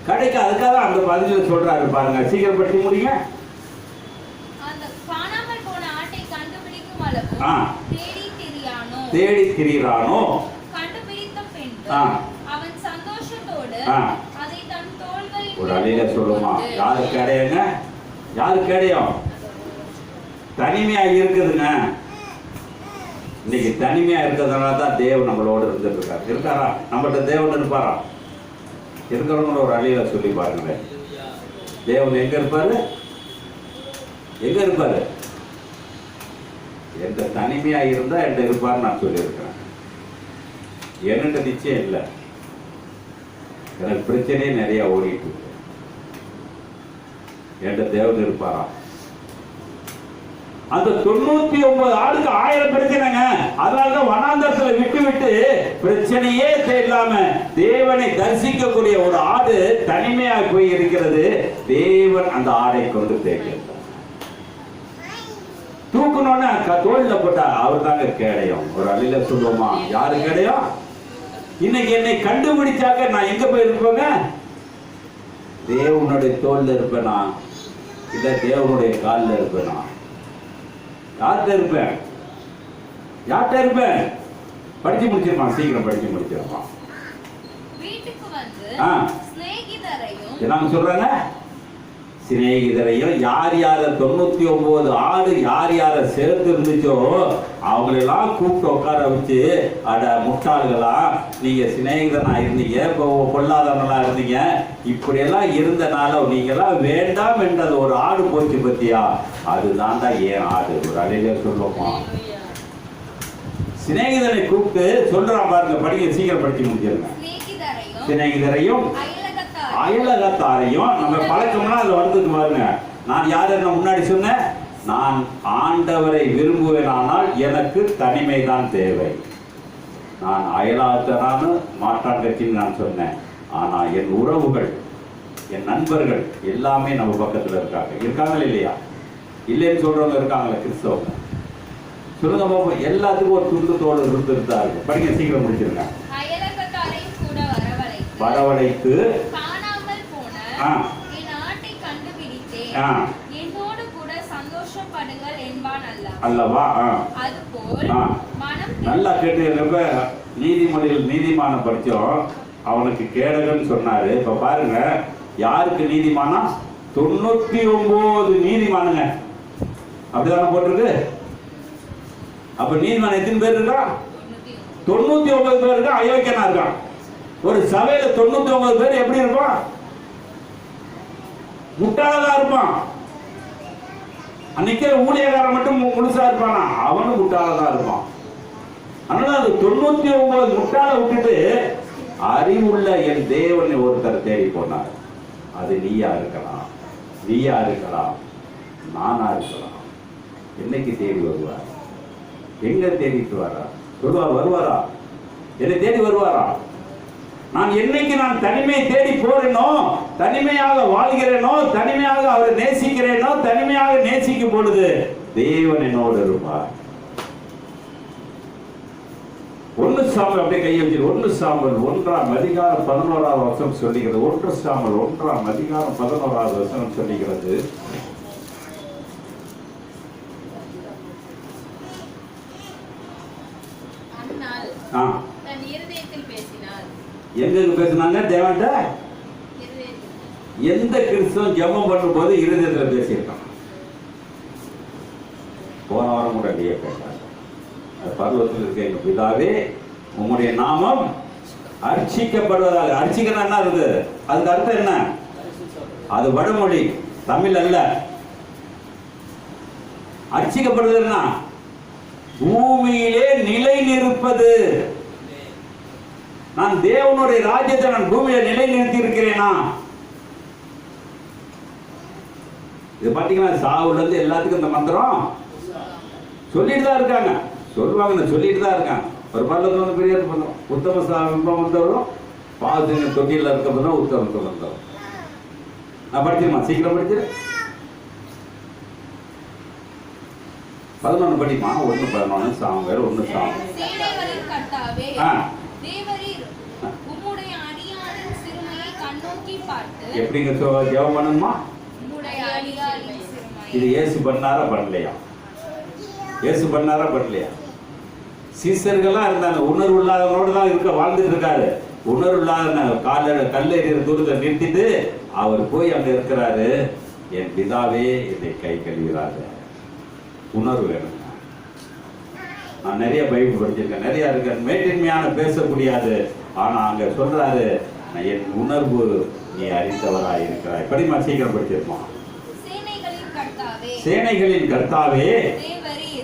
கிடைக்க. அதுக்காக அந்த பதில சொல்றாரு பாருங்க. சீக்கிரம் படிச்சு முடியுங்க. தேடி திரியானோ கண்டுபிடித்த பின்பு அவன் சந்தோஷத்தோடு அதை தன் தோள்களில் ஒரு அலையில சொல்லுமா? யாரு கேடையங்க? யாரு கேடையும்? தனிமையா இருக்குதுங்க. இன்னைக்கு தனிமையா இருக்கிறதுனால தான் தேவன் நம்மளோட இருந்துட்டு இருக்காரு. இருக்காரா? நம்மகிட்ட தேவன் இருப்பாரா? இருக்கிறவங்கள ஒரு அழியில சொல்லி பாருங்களேன். தேவன் எங்க இருப்பாரு? எங்க இருப்பாரு? எந்த தனிமையா இருந்தா என்கிட்ட இருப்பாருன்னு நான் சொல்லியிருக்கிறேன். என்கிட்ட நிச்சயம் இல்லை. எனக்கு பிரச்சனையே நிறைய ஓடிட்டு இருக்கு. என்கிட்ட தேவன் இருப்பாரா? அந்த 99 ஆளுக்கு 1000 பிரச்சனைங்க. அதனாலதான் வனாந்தரத்துல விட்டு விட்டு பிரச்சனையே இல்லாம தேவனை தரிசிக்கக்கூடிய ஒரு ஆடு தனிமையா போய் இருக்கிறது. தேவன் அந்த ஆடை கொண்டு தேடினார். தூக்கணும்னு தோல்ல போட்டா அவர் தாங்க கேடயம். ஒரு அழில சொல்லுவோமா? யாரு கேடயம்? இன்னைக்கு என்னை கண்டுபிடிச்சாக்க நான் எங்க போய் இருப்பேங்க? தேவனுடைய தோல்ல இருப்பேனா இல்ல தேவனுடைய காலில் இருப்பேனா? யார்கிட்ட இருப்பேன்? யார்கிட்ட இருப்பேன்? படிச்சு முடிச்சிருப்பான். சீக்கிரம் படிச்சு முடிச்சிருப்பான். வீட்டுக்கு வந்து சிநேகிதரையும் என்ன சொல்றாங்க? சிநேகிதரையும் யார் யார 99 ஆடு யார் யார சேர்த்து இருந்துச்சோ அவங்களெல்லாம் கூப்பிட்டு உட்கார வச்சு, அட முட்டாள்களா, நீங்க சிநேகிதனா இருந்தீங்க, பொல்லாதவங்களா இருந்தீங்க, இப்படியெல்லாம் இருந்தனால நீங்கெல்லாம் வேண்டாம் என்றது ஒரு ஆடு போச்சு பத்தியா, அதுதான்டா ஏன் ஆடு. ஒரு அழில சொல்லுவோமா? சிநேகிதனை கூப்பிட்டு சொல்றான் பாருங்க. படிக்க சீக்கிரம் படிச்சு முடிச்சிருங்க. சிநேகிதரையும் அயலகத்தாரையும் நம்ம பழக்கம்னா அதுல வருதுக்கு பாருங்க. நான் யார் என்ன முன்னாடி சொன்னேன்? நான் ஆண்டவரை விரும்புவேனானால் எனக்கு தனிமை தான் தேவை. நான் அயலாத்தரான மாட்டாங்கச்சின்னு நான் சொன்னேன். ஆனா என் உறவுகள், என் நண்பர்கள் எல்லாமே நம்ம பக்கத்துல இருக்காங்களா இல்லையா? இல்லைன்னு சொல்றவங்க இருக்காங்களா? கிறிஸ்தவங்க சொல்லுங்க பாப்போம். எல்லாத்துக்கும் ஒரு துண்டு தோடு இருந்துருந்தா இருக்கு. படிக்க சீக்கிரம் முடிச்சிருங்க. வரவழைத்து அல்லவா? நல்லா கேட்டு. நீதிமொழியில் நீதிமானம் படிச்சோம். அவனுக்கு கேடகன்னு சொன்னாரு. இப்ப பாருங்க, யாருக்கு நீதிமானா? 99 நீதிமானுங்க. அப்படிதானே போட்டிருக்கு. அப்ப நீதிமான் எத்தனை பேர் இருக்கா? 99 பேர் இருக்கா. அயோக்கியனா இருக்கான். ஒரு சபையில 99 பேர் எப்படி இருப்பான்? முட்டாளதான் இருப்பான். அன்னைக்கு ஊழியக்காரன் மட்டும் முழுசா இருப்பானா? அவனும் முட்டாளதான் இருப்பான். அதனால அது 99 முட்டாள விட்டுட்டு அறிவுள்ள என் தேவனை ஒருத்தர் தேடி போனார். அது நீயா இருக்கலாம், நீயா இருக்கலாம், நானா இருக்கலாம். என்னைக்கு தேடி வருவார்? எங்க தேடிட்டு வரா? சொல்லுவார். வருவாரா? என்னை தேடி வருவாரா? நான் என்னைக்கு நான் தனிமையை தேடி போறேனோ, தனிமையாக வாழ்கிறேனோ, தனிமையாக அவரை நேசிக்கிறேனோ, தனிமையாக நேசிக்கும் பொழுது தேவன் என்னோடு இருப்பார். 1 சாமுவேல் அப்படியே கையை வச்சு 1 சாமுவேல் 1:11 சொல்லுகிறது. 1 சாமுவேல் 1:11 சொல்லுகிறது. எங்க பேசினாங்க? தேவன்ட்ட. எந்த கிறிஸ்தவன் ஜெபம் பண்ணும் போது இருதயத்துல பேசியிருக்கான்? போன வாரம் கூட அப்படியே கேட்டாங்க. பர்வத்தில் இருக்க எங்க பிதாவே, உங்களுடைய நாமம் அர்ச்சிக்கப்படுவதாக. அர்ச்சிக்கணும் என்ன இருக்கு? அதுக்கு அர்த்தம் என்ன? அது வடமொழி, தமிழ் அல்ல. அர்ச்சிக்கப்படுவதுன்னா பூமியிலே நிலை நிற்பது. நான் தேவனுடைய ராஜ்யத்தை நான் பூமியில நிலை நிறுத்தி இருக்கிறேனா? இது பாத்தீங்கன்னா சாவுல இருந்து எல்லாத்துக்கும் இந்த மந்திரம் சொல்லிட்டு தான் இருக்காங்க. சொல்லுவாங்க, சொல்லிட்டு தான் இருக்காங்க. ஒரு பல்லத்துல வந்து பெரிய பண்ணும். உத்தம சாபம் வந்தவரும் பாவத்தின் தொட்டியில் இருக்கப்பதான் உத்தமத்தை வந்தவர். நான் படிச்சிருமா? சீக்கிரம் படிச்சிரு. 11 படிமா. 1:11 சாமுவேல் 1 சாமுவேல். எப்படிங்க ஜெபம் பண்ணணுமா? இது இயேசு பண்ணாரா பண்ணலையா? இயேசு பண்ணாரா பண்ணலையா? சீசர்கள்லாம் இருந்தாங்க. உணர்வு இல்லாதவனோடு தான் இருக்க வாழ்ந்துட்டு இருக்காரு. உணர்வு இல்லாத கல்லெறிகிற தூரத்தை நிறுத்திட்டு அவர் போய் அங்க இருக்கிறாரு. என் பிதாவே என்னை கை கழுவுகிறாரு. உணர்வு வேணுங்க. நான் நிறைய பைபிள் படிச்சிருக்கேன், நிறைய இருக்கு, மேட்டின்மையான பேசக்கூடியது. ஆனா அங்க சொல்றாரு, என் உணர்வு நீ அறிந்தவராய் இருக்கிறாய். படிமா, சீக்கிரம் படிச்சிருப்போம். சேனைகளின் கர்த்தாவே, சேனைகளின் கர்த்தாவே,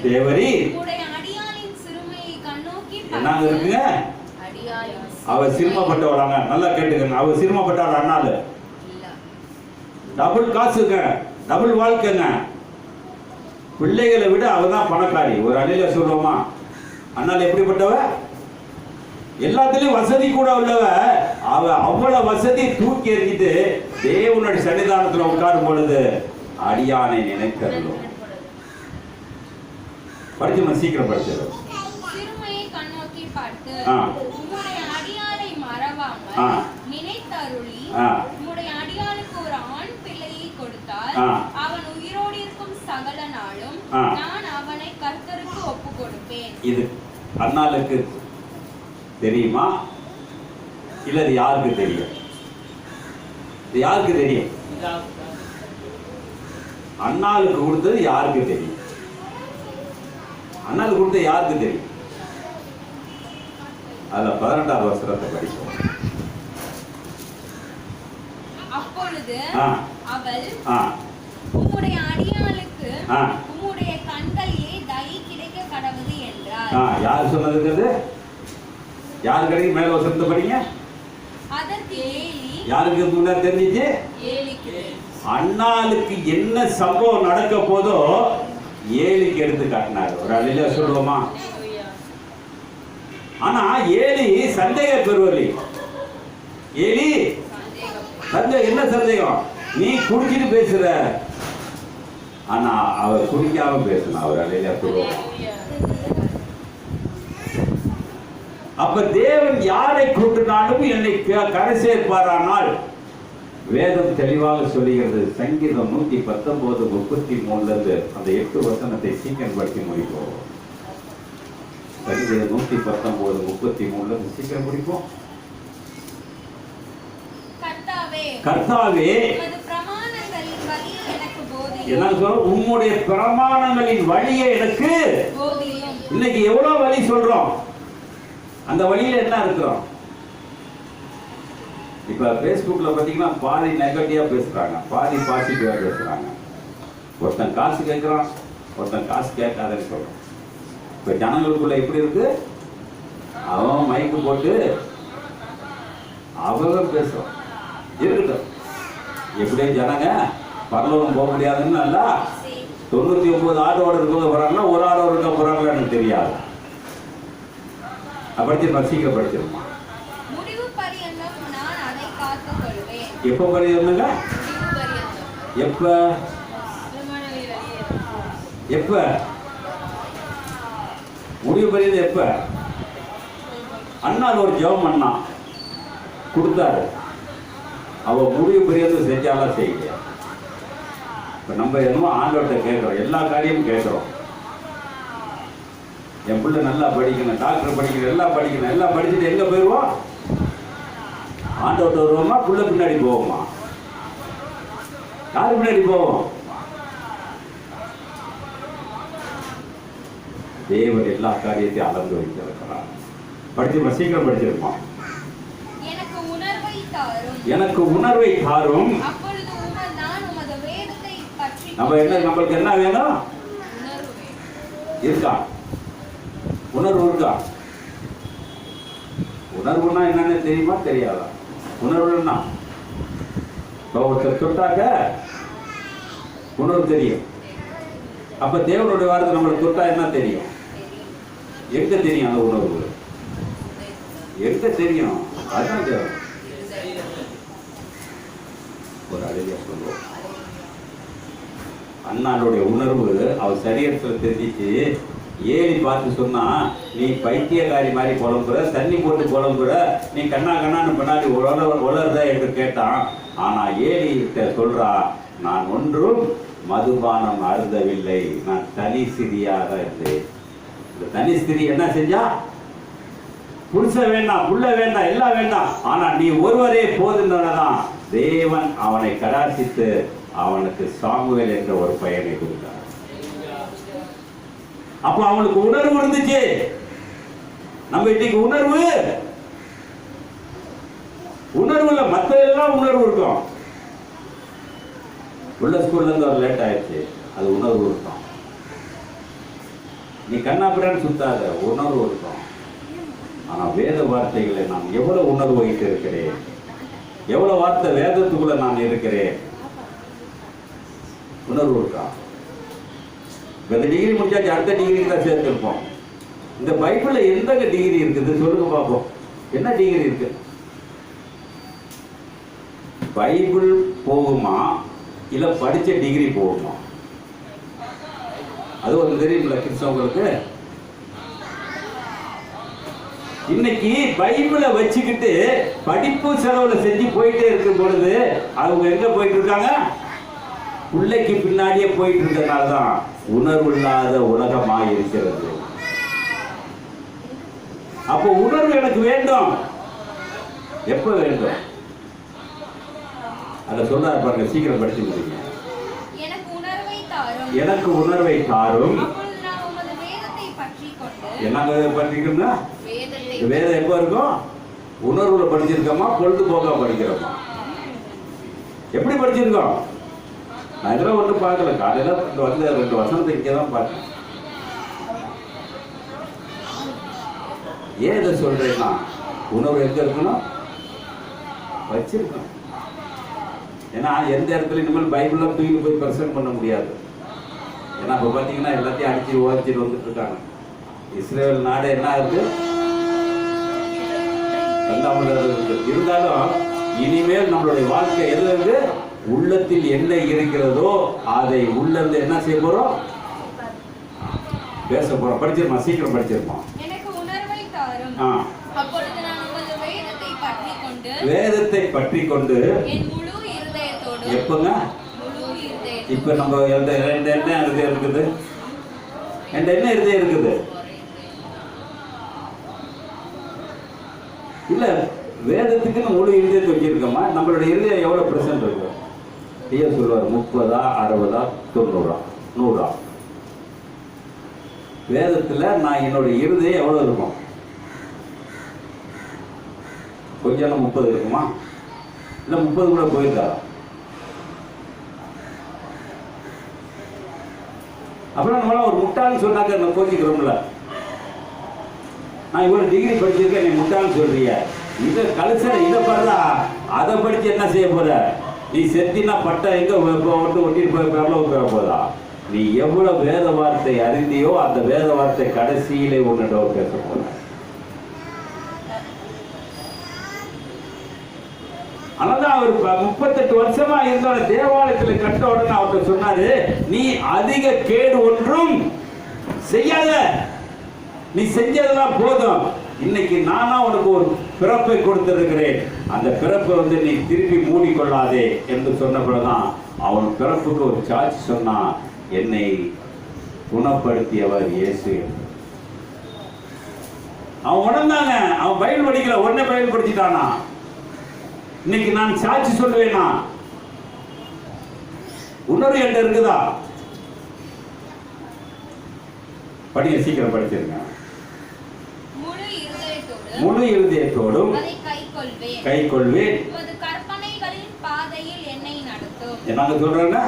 தேவரீர் உம்முடைய அடியாளின் சிறுமையை கண்ணோக்கி என்னங்க இருக்குங்க? அடியாளின் அவர் சிறுமப்பட்டவராங்க. நல்லா கேட்டுக்கங்க, அவர் சிறுமப்பட்டவர். அண்ணால டபுள் காசுங்க, டபுள் வாழ்க்கைங்க. பிள்ளைகளை விட அவர் தான் பணக்காரி. ஒரு அணில சொல்லுவோமா, அண்ணால எப்படிப்பட்டவ? எல்லாத்துலயும் வசதி கூட உள்ளவ. அவ அவ்வளவு வசதி தூக்கி எறிஞ்சிட்டு தேவனுடைய சன்னிதானத்துல உட்காரும் பொழுது அடியானை நினைக்கிறோம். படிச்சு சீக்கிரம் படிச்சிடும். சிறுமையை கண்ணோக்கி பார்த்து உம்முடைய அடியாரை மறவாமல் நினைத்தருளி உம்முடைய அடியானுக்கு ஒரு ஆண் பிள்ளையை கொடுத்தால் அவன் உயிரோடு இருக்கும் சகல நாளும் நான் அவனை கர்த்தருக்கு ஒப்பு கொடுப்பேன். இது அண்ணாளுக்கு தெரியுமா? இல்ல இது யாருக்கு தெரியும்? இது யாருக்கு தெரியும்? அண்ணாளுக்கு கொடுத்தது யாருக்கு தெரியும்? அண்ணாளுக்கு கொடுத்தது யாருக்கு தெரியும்? அதுல 18வது வசனத்தை படிப்போம். அப்பொழுது அவள் உம்முடைய அடியாளுக்கு உம்முடைய கண்களிலே தயை கிடைக்க கடவுது என்றார். யார் சொன்னதுக்கு? யார் கிடைக்கும்? மேல வசனத்தை படிங்க. அதற்கு ஏலி, யாருக்கு முன்னாடி தெரிஞ்சிச்சு? ஏலிக்கு. அண்ணாளுக்கு என்ன சம்பவம் நடக்க போதோ ஏலிக்கு எடுத்து காட்டினார். ஒரு அழில சொல்லுவோமா? ஆனா ஏலி சந்தேக பெறுவலி. ஏலி சந்தேகம். என்ன சந்தேகம்? நீ குடிச்சிட்டு பேசுற. ஆனா அவர் குடிக்காம பேசணும். அவர் அழில சொல்லுவோம். அப்ப தேவன் யாரை கூட்டினாலும் என்னை கரை சேர்ப்பாரானால் வேதம் தெளிவாக சொல்லுகிறது. சங்கீதம் 119:33 அந்த 8 வசனத்தை சீக்கிரம் படிக்க முடிப்போம். சங்கீதம் 119:33 சீக்கிரம் முடிப்போம். கர்த்தாவே என்ன சொல்ற? உம்முடைய பிரமாணங்களின் வழியை எனக்கு போதியும். இன்னைக்கு எவ்வளவு வழி சொல்றோம், அந்த வழியில என்ன இருக்கிறோம்? இப்ப பேஸ்புக்ல பாத்தீங்கன்னா பாதி நெகட்டிவா பேசுறாங்க, பாதி பாசிட்டிவா பேசுறாங்க. ஒருத்தன் காசு கேட்கிறான், ஒருத்தன் காசு கேட்காதன்னு சொல்றான். இப்ப ஜனங்களுக்குள்ள எப்படி இருக்கு? அவன் மைக்கு போட்டு அவன் பேசுறான். இருக்கட்டும், எப்படியும் ஜனங்க பரலோகம் போக முடியாதுன்னு நல்லா 99 ஆடோடு இருக்க போறாங்கன்னா ஒரு ஆடோடு இருக்க போறாங்களா எனக்கு தெரியாது. படிச்சிருப்பா, சீக்கிரம் படிச்சிருமா. எப்ப பரியந்தங்க? எப்ப எப்ப முடிவு பரியது? எப்ப? அண்ணா ஒரு ஜெபம் பண்ணா கொடுத்தாரு. அவ முடிவு பரியது செஞ்சாலாம் செய்யல. இப்ப நம்ம என்னமோ ஆண்டவர்கிட்ட கேட்கிறோம், எல்லா காரியமும் கேட்கிறோம். என் பிள்ளை நல்லா படிக்கணும், டாக்டர் படிக்கணும், எல்லாம் படிக்கணும், எல்லாம் படிச்சுட்டு எங்க போயிடுவோம்? ஆண்டவர்கிட்ட வருவோமா? புள்ள பின்னாடி போவோமா? யாரு பின்னாடி போவோம்? தேவன் எல்லா காரியத்தையும் அளந்து வைத்திருக்கிறார். படிச்சிருப்போம், சீக்கிரம் படிச்சிருப்போம். எனக்கு உணர்வை தாரும். நம்ம என்ன, நம்மளுக்கு என்ன வேணும்? இருக்கா? உணர்வு இருக்கா? உணர்வுனா என்னன்னு தெரியுமா தெரியாதா? உணர்வுன்னா ஒருத்தர் தொட்டாக்க உணர்வு தெரியும். அப்ப தேவனுடைய வார்த்தை நம்மளுக்கு தொட்டா என்ன தெரியும்? எங்க தெரியும் அந்த உணர்வு? எங்க தெரியும்? அதுதான் தேவன். ஒரு அழகிய சொல்லுவோம். அண்ணாளுடைய உணர்வு அவர் சரீரத்தில் தெரிஞ்சிச்சு. ஏலி பார்த்து சொன்னா, நீ பைத்தியக்காரி மாதிரி புலம்புற, தண்ணி போட்டு புலம்புற, நீ கண்ணா கண்ணான்னு பின்னாடி உலர்த என்று கேட்டான். ஆனா ஏலி சொல்றா, நான் ஒன்றும் மதுபானம் அருந்தவில்லை, நான் தனி ஸ்திரியாக இருந்தேன். இந்த தனி ஸ்திரி என்ன செஞ்சா? புருஷ வேண்டாம், புள்ள வேண்டாம், எல்லாம் வேண்டாம், ஆனா நீ ஒருவரே போதுன்றதான் தேவன் அவனை கடாசித்து அவனுக்கு சாமுவேல் என்ற ஒரு பையனை கொடுத்தார். அப்ப அவங்களுக்கு உணர்வு இருந்துச்சு. நம்ம இன்னைக்கு உணர்வுல மற்றதெல்லாம் உணர்வு இருக்கும். உள்ள ஸ்கூல்ல இருந்து ஒரு லேட் ஆயிடுச்சு, அது உணர்வு இருக்கும். நீ கண்ணாபிரான்னு சுத்தாத, உணர்வு இருக்கும். ஆனா வேத வார்த்தைகளை நான் எவ்வளவு உணர்வு வைத்து இருக்கிறேன், எவ்வளவு வார்த்தை வேதத்துக்குள்ள நான் இருக்கிறேன், உணர்வு இருக்கா? இந்த டிகிரி முடிச்சாச்சு, அடுத்த டிகிரி தான் சேர்த்திருப்போம். இந்த பைபிள்ல எந்த டிகிரி இருக்குது சொல்லுங்க பார்ப்போம். என்ன டிகிரி இருக்கு? பைபிள் போகுமா இல்ல படிச்ச டிகிரி போகுமா? அது ஒரு தெரியுமில்ல கிறிஸ்தவங்களுக்கு. இன்னைக்கு பைபிளை வச்சுக்கிட்டு படிப்பு செலவுல செஞ்சு போயிட்டே இருக்கும் பொழுது அவங்க எங்க போயிட்டு இருக்காங்க? பிள்ளைக்கு பின்னாடியே போயிட்டு இருக்கிறதுனாலதான் உணர்வு இல்லாத உலகமா இருக்கிறது. அப்போ உணர்வு எனக்கு வேண்டும். எப்ப வேண்டும்? அத சொல்றாரு பாருங்க, சீக்கிரம் படிச்சு முடிங்க. எனக்கு உணர்வை தாரும். என்னங்க பற்றிக்கணும்னா வேதம் எப்ப இருக்கும்? உணர்வுல படிச்சிருக்கோமா, பொழுதுபோக்கா படிக்கிறோமா? எப்படி படிச்சிருக்கோம்? நான் இதெல்லாம் ஒன்றும் பார்க்கல. காலையில வந்து 2 வசனத்தை இங்கே தான் பார்த்தேன். ஏன் இதை சொல்றேன்னா, உணர்வு எங்க இருக்கணும்? வச்சிருக்கணும். ஏன்னா எந்த இடத்துல இனிமேல் பைபிள்லாம் தூக்கி போய் பிரசன்ட் பண்ண முடியாது. ஏன்னா இப்போ பார்த்தீங்கன்னா எல்லாத்தையும் அடிச்சு ஓடிச்சிட்டு வந்துட்டு இருக்காங்க. இஸ்ரேல் நாடு என்ன ஆகுது? இருந்தாலும் இனிமேல் நம்மளுடைய வாழ்க்கை எது இருக்கு? உள்ளத்தில் என்ன இருக்கிறதோ அதை உள்ளது என்ன செய்ய போறோம்? பேச போறோம். படிச்சிருமா? சீக்கிரம் படிச்சிருப்போம். வேதத்தை பற்றி கொண்டு எப்பங்க? இப்ப நம்ம என்ன இருக்குது? என்ன இருக்குது? இல்ல வேதத்துக்குன்னு முழு இருதயத்தை வச்சிருக்கோமா? நம்மளுடைய இருதயம் எவ்வளவு பெர்சன்ட் இருக்கு? ஐயா சொல்லுவார் 30, 60, 90, 100. வேதத்துல நான் என்னுடைய இருதயம் எவ்வளவு இருக்கும்? கொஞ்சம் 30 இருக்குமா? இல்ல 30 கூட போயிருக்கா? அப்புறம் நம்மளால ஒரு முட்டாள்னு சொன்னாக்க நம்ம கோச்சிக்கிறோம்ல. நான் இவ்வளவு டிகிரி படிச்சிருக்கேன், நீ முட்டாள்னு சொல்றிய, இதை கல்ச்சர் இதை பாருடா, அதை படிச்சு என்ன செய்ய போற? நீ செத்தினா பட்டம் எங்க ஒட்டிட்டு போய் பெற போதா? நீ எவ்வளவு வேத வார்த்தை அறிந்தியோ அந்த வேத வார்த்தை கடைசியிலே உன்னிட பேச போற. ஆனாதான் அவர் 38 வருஷமா இருந்த தேவாலயத்தில் கட்ட உடனே அவர்கிட்ட சொன்னாரு, நீ அதிக கேடு ஒன்றும் செய்யாத, நீ செஞ்சதெல்லாம் போதும், இன்னைக்கு நானா உனக்கு ஒரு பிறப்பை கொடுத்திருக்கிறேன், அந்த பிறப்பை வந்து நீ திருப்பி மூடிக்கொள்ளாதே என்று சொன்னபோதுதான் அவன் பிறப்புக்கு ஒரு சாட்சி சொன்னான், என்னை குணப்படுத்தியவர் இயேசு. அவன் உணர்ந்தாங்க. அவன் பைபிள் படிக்கல, உடனே பைபிள் படிச்சுட்டானா. இன்னைக்கு நான் சாட்சி சொல்லுவேனா? உணர்வு என்ன இருக்குதா? படிங்க, சீக்கிரம் படிச்சிருங்க. முழு இருதயத்தோடும் கை கொள்வேன். என்னங்க சொல்றாங்க?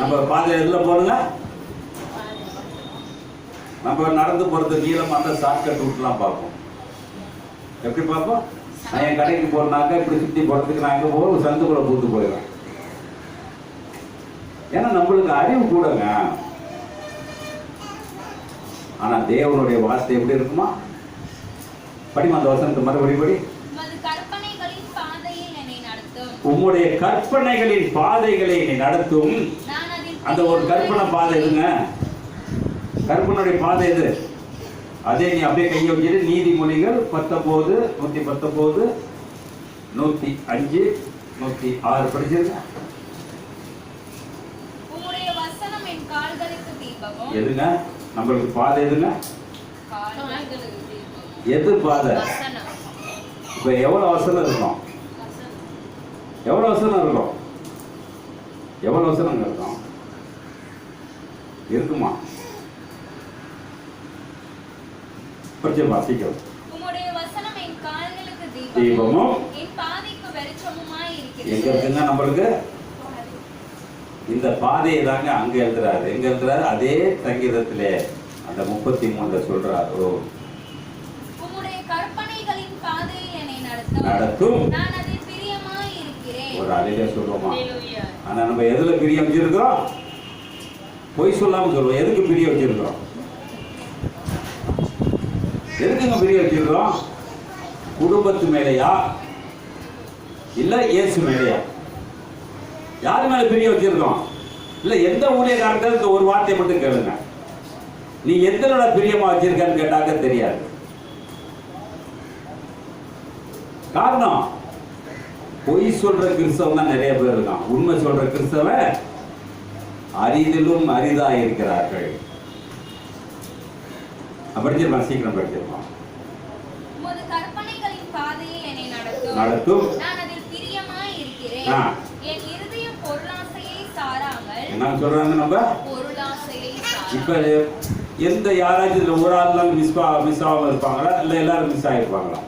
நம்ம பாதை எதுல போடுங்க? நம்ம நடந்து போறது நீளம் அந்த ஷார்ட்கட் ரூட்லாம் பார்ப்போம். எப்படி பார்ப்போம்? நான் என் கடைக்கு போறேனாக்கா இப்படி சுற்றி போறதுக்கு நான் எங்க போவோம்? சந்துக்குள்ள பூத்து போயிடுறேன். ஏன்னா நம்மளுக்கு அறிவு கூடங்க. ஆனா தேவனுடைய வார்த்தை எப்படி இருக்குமா? படிமா அந்த வசனத்தை மறுபடியும் படி. உம்முடைய கற்பனைகளின் பாதைகளை நீ நடத்தும். அந்த ஒரு கற்பனை பாதை எதுங்க? கற்பனுடைய பாதை எது? அதே நீ அப்படியே கையை வச்சுட்டு நீதிமொழிகள் 19, 119, 105, 106 படிச்சிருங்க. எதுங்க நம்மளுக்கு பாதை? எதுங்க எது பாதை? இப்ப எவ்வளவு வசனம் இருக்கும்? எவ்வளவு வசனம் இருக்கும்? எவ்வளவு வசனம் இருக்கும்? இருக்குமா? பிரச்சனை சீக்கிரம். உம்முடைய வசனம் என் கால்களுக்கு தீபமும் என் பாதைக்கு வெளிச்சமுமாய் இருக்கிறது. எங்க இருக்குங்க நம்மளுக்கு? இந்த பாதையை தாங்க அங்க எழுதுறாரு. எங்க எழுதுறாரு? அதே சங்கீதத்திலே அந்த 33 சொல்றாரு. உம்முடைய கற்பனைகளின் பாதையில் என்னை நடத்தும், நான் அதில் பிரியமாய் இருக்கிறேன். ஒரு அலையில சொல்லுவோமா? ஆனா நம்ம எதுல பிரியம் வச்சிருக்கிறோம்? பொய் சொல்லாம சொல்லுவோம். எதுக்கு பிரியம் வச்சிருக்கிறோம்? எதுக்குங்க பிரியம் வச்சிருக்கிறோம்? குடும்பத்து மேலையா இல்ல இயேசு மேலையா? யாரு மேல பிரியம் வச்சிருக்கோம்? இல்ல எந்த ஊழியக்காரங்க ஒரு வார்த்தை மட்டும் கேளுங்க. நீ எந்தனோட பிரியமா வச்சிருக்கன்னு கேட்டாக்க தெரியாது. காரணம், பொய் சொல்ற கிறிஸ்தவன் தான் நிறைய பேர் இருக்கான். உண்மை சொல்ற கிறிஸ்தவன் அரிதிலும் அரிதா இருக்கிறார்கள். படிச்சிருப்பான், சீக்கிரம் படிச்சிருப்பான். உமது கற்பனைகளின் பாதையில் என்னை நடத்தும், நான் அதில் பிரியமாய் இருக்கிறேன். என் இருதயம் பொருளாசையை சாராமல். என்ன சொல்றாங்க? நம்ம பொருளாசையை இப்ப எந்த யாராச்சும் ஒரு ஆள் தான் மிஸ் ஆகாம இருப்பாங்களா இல்ல எல்லாரும் மிஸ் ஆகிருப்பாங்களா?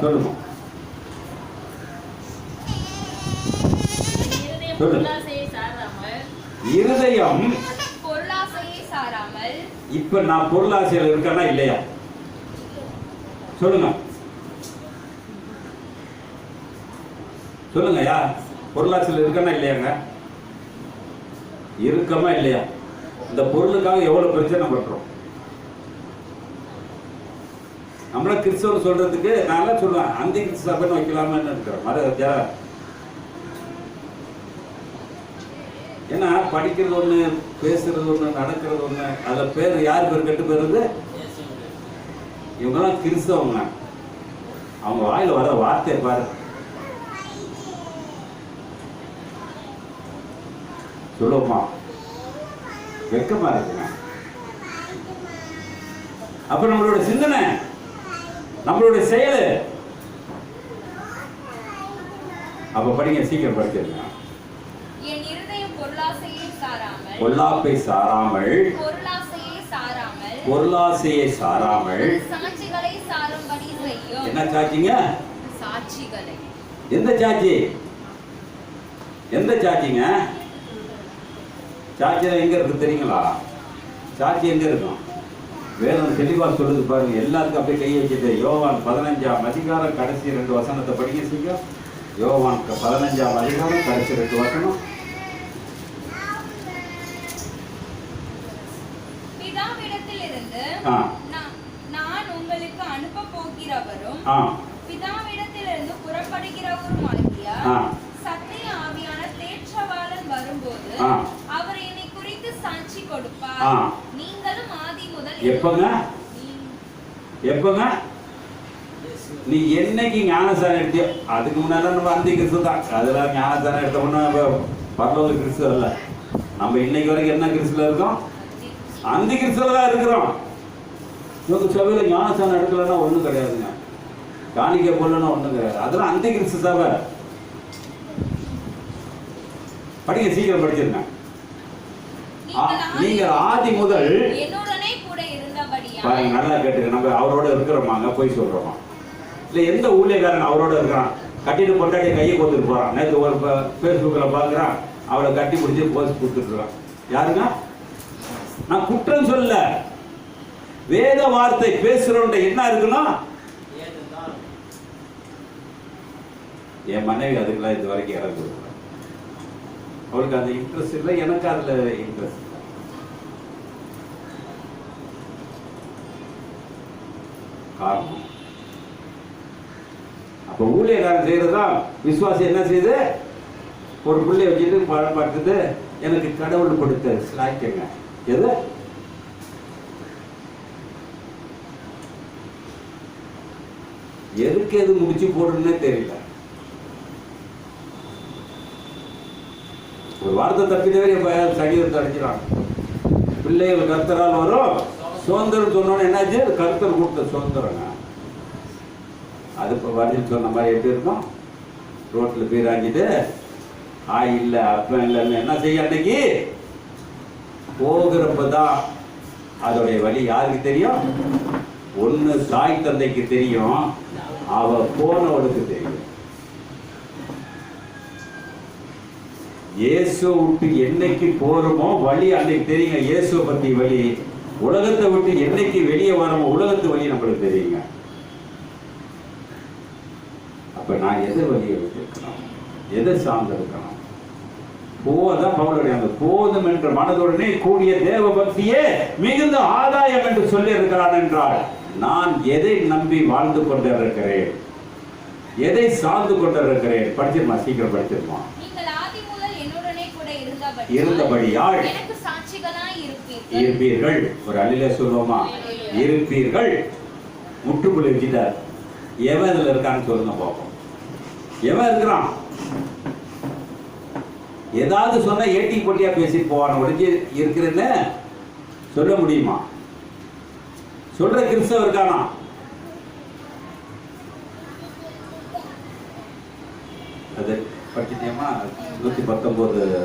சொல்லுங்க. இருதயம் பொருளாசையை சாராமல். இப்ப நான் பொருளாசையில் இருக்கேன்னா இல்லையா? சொல்லுங்க சொல்லுங்க. யார் பொருளாசையில் இருக்கேன்னா இல்லையாங்க? இருக்கமா இல்லையா? இந்த பொருளுக்காக எவ்வளவு பிரச்சனை பண்றோம். நம்மள கிறிஸ்தவர் சொல்றதுக்கு நான் சொல்லுவேன், அந்த கிறிஸ்து சபைன்னு வைக்கலாமான்னு இருக்கிறேன். ஏன்னா படிக்கிறது ஒண்ணு, பேசுறது ஒண்ணு, நடக்கிறது ஒண்ணு. அதுல பேர் யார் பேர் கெட்டு போயிருது? இவங்கெல்லாம் கிறிஸ்தவங்க. அவங்க வாயில வர வார்த்தை பாரு. சொல்லுவோமா? வெக்கமா இருக்குங்க. அப்ப நம்மளோட சிந்தனை, நம்மளுடைய செயல். அப்ப படிங்க, சீக்கிரம் படிச்சிருங்க. என் இருதயம் பொருளாசையை சாராமல். பொல்லாப்பை சாராமல். பொருளாசையை சாராமல். சாட்சிகளை சாரும்படி செய்யும். என்ன சாட்சிங்க? சாட்சிகளை. எந்த சாட்சி? எந்த சாட்சிங்க? சாட்சியம் எங்க இருக்கு தெரியுங்களா? சாட்சி எங்க இருக்கும்? வேதம் தெளிவா சொல்லுது பாருங்க. எல்லாத்துக்கும் அப்படியே கை வச்சுட்டு யோவான் 15ஆம் அதிகாரம் கடைசி 2 வசனத்தை படிக்க செய்யும். யோவான் 15ஆம் அதிகாரம் கடைசி 2 வசனம். பிதாவிடத்திலிருந்து நான் உங்களுக்கு அனுப்ப போகிறவரும் பிதாவிடத்திலிருந்து புறப்படுகிறவருமாகிய சத்திய ஆவியான தேற்றவாளன் வரும்போது அவர் என்னை குறித்து சாட்சி கொடுப்பார். நீங்களும் ஆதி முதல். எப்பங்க? நீ என்னைக்கு ஞானசாரம் எடுத்தியோ அதுக்கு முன்னாடி நம்ம அந்த கிறிஸ்து தான். அதுல ஞானசாரம் எடுத்தோம்னா பரலோக கிறிஸ்து அல்ல. நம்ம இன்னைக்கு வரைக்கும் என்ன கிறிஸ்துல இருக்கோம்? அந்த கிறிஸ்துல தான் இருக்கிறோம். இவங்க சபையில ஞானசாரம் எடுக்கலன்னா ஒண்ணும் கிடையாதுங்க. காணிக்க போடலன்னா ஒண்ணும் கிடையாது. அதெல்லாம் அந்த கிறிஸ்து சபை. படிங்க, சீக்கிரம் படிச்சிருங்க. நீங்க ஆதி முதல் என்னுடனே கூட இருந்தபடியால். பாருங்க, நல்லா கேட்டுங்க. நம்ம அவரோட இருக்கிறோமாங்க, போய் சொல்றோமா? இல்ல எந்த ஊழியக்காரன் அவரோட இருக்கிறான்? கட்டிட்டு பொண்டாட்டி கையை கொடுத்துட்டு போறான். நேற்று ஒரு பேஸ்புக்ல பாக்குறான், அவளை கட்டி பிடிச்சி போஸ்ட் கொடுத்துட்டு இருக்கான். யாருங்க? நான் குற்றம் சொல்ல. வேத வார்த்தை பேசுறோன்ற என்ன இருக்குன்னா, என் மனைவி அதுக்கெல்லாம் இது வரைக்கும் இடம் கொடுக்குறேன். அவளுக்கு அந்த இன்ட்ரெஸ்ட் இல்லை, எனக்கு அதுல இன்ட்ரெஸ்ட் இல்லை. காரணம், அப்ப ஊழியக்காரன் செய்யறதுதான். விசுவாசி என்ன செய்யுது? ஒரு பிள்ளைய வச்சுட்டு படம் பார்த்துட்டு எனக்கு கடவுள் கொடுத்த ஸ்லாய்க்குங்க. எது? எதுக்கு எது முடிச்சு போடுறதுன்னே தெரியல. ஒரு வார்த்தை தப்பிதவே சங்கீதத்தை அடிக்கிறாங்க. பிள்ளைகள் கர்த்தரால் வரும் சுதந்திரம் சொன்னோன்னு என்னாச்சு? கர்த்தர் கொடுத்த சுதந்திரங்க. அது இப்போ வரையில் சொன்ன மாதிரி எப்படி இருக்கும்? ரோட்டில் பீராஞ்சிட்டு ஆய் இல்லை அப்பன் இல்லைன்னு என்ன செய்ய? அன்னைக்கு போகிறப்பதான் அதோடைய வழி யாருக்கு தெரியும்? ஒண்ணு தாய் தந்தைக்கு தெரியும், அவ போனவளுக்கு தெரியும். இயேசு விட்டு என்னைக்கு போறோமோ வழி அன்னைக்கு தெரியுங்க. இயேசுவை பத்தி வழி, உலகத்தை விட்டு என்னைக்கு வெளியே வரமோ உலகத்து வழி நம்மளுக்கு தெரியுங்க. அப்ப நான் எதை வழியை விட்டுருக்கணும், எதை சார்ந்திருக்கணும்? போதான் பவுலுடைய அந்த போதும் என்ற மனதுடனே கூடிய தேவ பக்தியே மிகுந்த ஆதாயம் என்று சொல்லி இருக்கிறான் என்றால், நான் எதை நம்பி வாழ்ந்து கொண்டிருக்கிறேன், எதை சார்ந்து கொண்டிருக்கிறேன்? படிச்சிருமா, சீக்கிரம் படிச்சிருமா. இருந்தபடியால் எனக்கு சாட்சிகளாய் இருப்பீர்கள். ஒரு அல்லேலூயா சொல்லுவோமா? இருப்பீர்கள். முற்றுப்புள்ளி வச்சிட்டார். எவன் இதுல இருக்கான்னு சொல்லுங்க பார்ப்போம். எவன் இருக்கிறான்? ஏதாவது சொன்னா ஏட்டி போட்டியா பேசிட்டு போவான ஒழிஞ்சு இருக்கிறேன்னு சொல்ல முடியுமா? சொல்ற கிறிஸ்தவ இருக்கானா? அது படிச்சிட்டேமா? 119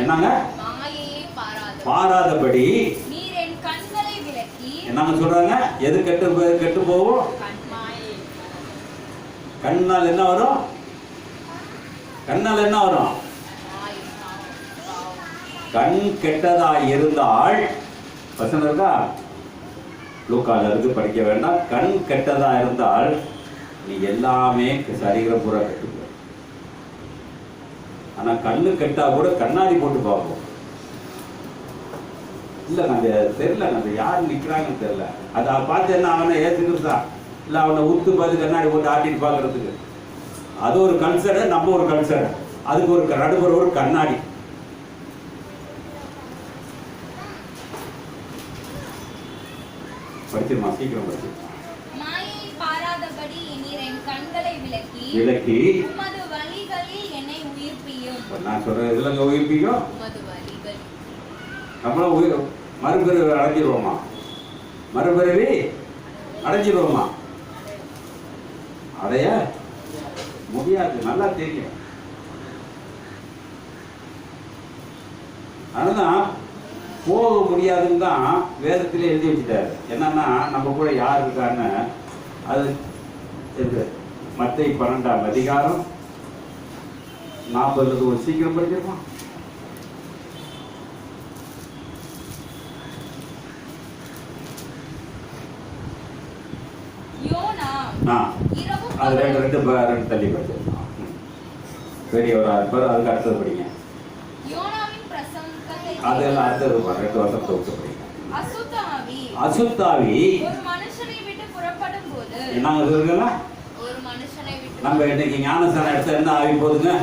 என்னங்க? பாராதபடி என்னங்க சொல்றாங்க? எது கெட்டு போகும்? கண்ணால் என்ன வரும்? கண்ணால் என்ன வரும்? கண் கெட்டதா இருந்தால், வசனம் இருக்கா? லூக்கால இருக்கு, படிக்க வேண்டாம். கண் கெட்டதா இருந்தால் நீ எல்லாமே சரீரம் பூரா கெட்டு போகும். ஆனா கண்ணு கெட்டா கூட கண்ணாடி போட்டு பார்ப்போம். இல்ல நாங்க தெரியல, நாங்க யாரு நிக்கிறாங்கன்னு தெரியல. அதை பார்த்து என்ன அவனை ஏத்துக்கிறதா இல்ல அவனை உத்து பார்த்து கண்ணாடி போட்டு ஆட்டிட்டு பாக்குறதுக்கு, அது ஒரு கல்ச்சர், நம்ம ஒரு கல்ச்சர். அதுக்கு ஒரு நடுவர் ஒரு கண்ணாடி. படிச்சிருமா, சீக்கிரம் படிச்சிருமா. விலக்கி நான் சொல்றேன், இதுல உயிர்ப்பிக்கும். நம்மளும் மறுபிறவி அடைஞ்சிருவோமா? மறுபிறவி அடைஞ்சிருவோமா? அடைய முடியாது, நல்லா தெரியும். அதுதான் போக முடியாதுன்னு தான் வேதத்திலே எழுதி வச்சுட்டாரு. என்னன்னா நம்ம கூட யார் இருக்கான்னு. அது மத்தேயு 12ஆம் அதிகாரம் 40 ஒரு சீக்கிரம் படிச்சிருமா. அது ரெண்டு தள்ளி படிச்சிருக்கோம். பெரியவரா இருப்பார், அதுக்கு அடுத்தது படிங்க. அதெல்லாம் அடுத்தது 2 வருஷத்தை விட்டு படிங்க. அசுத்தாவி என்னங்க இருக்குல்ல? நம்ம இன்னைக்கு ஞானஸ்தானம் எடுத்த எந்த ஆவி போகுதுங்க?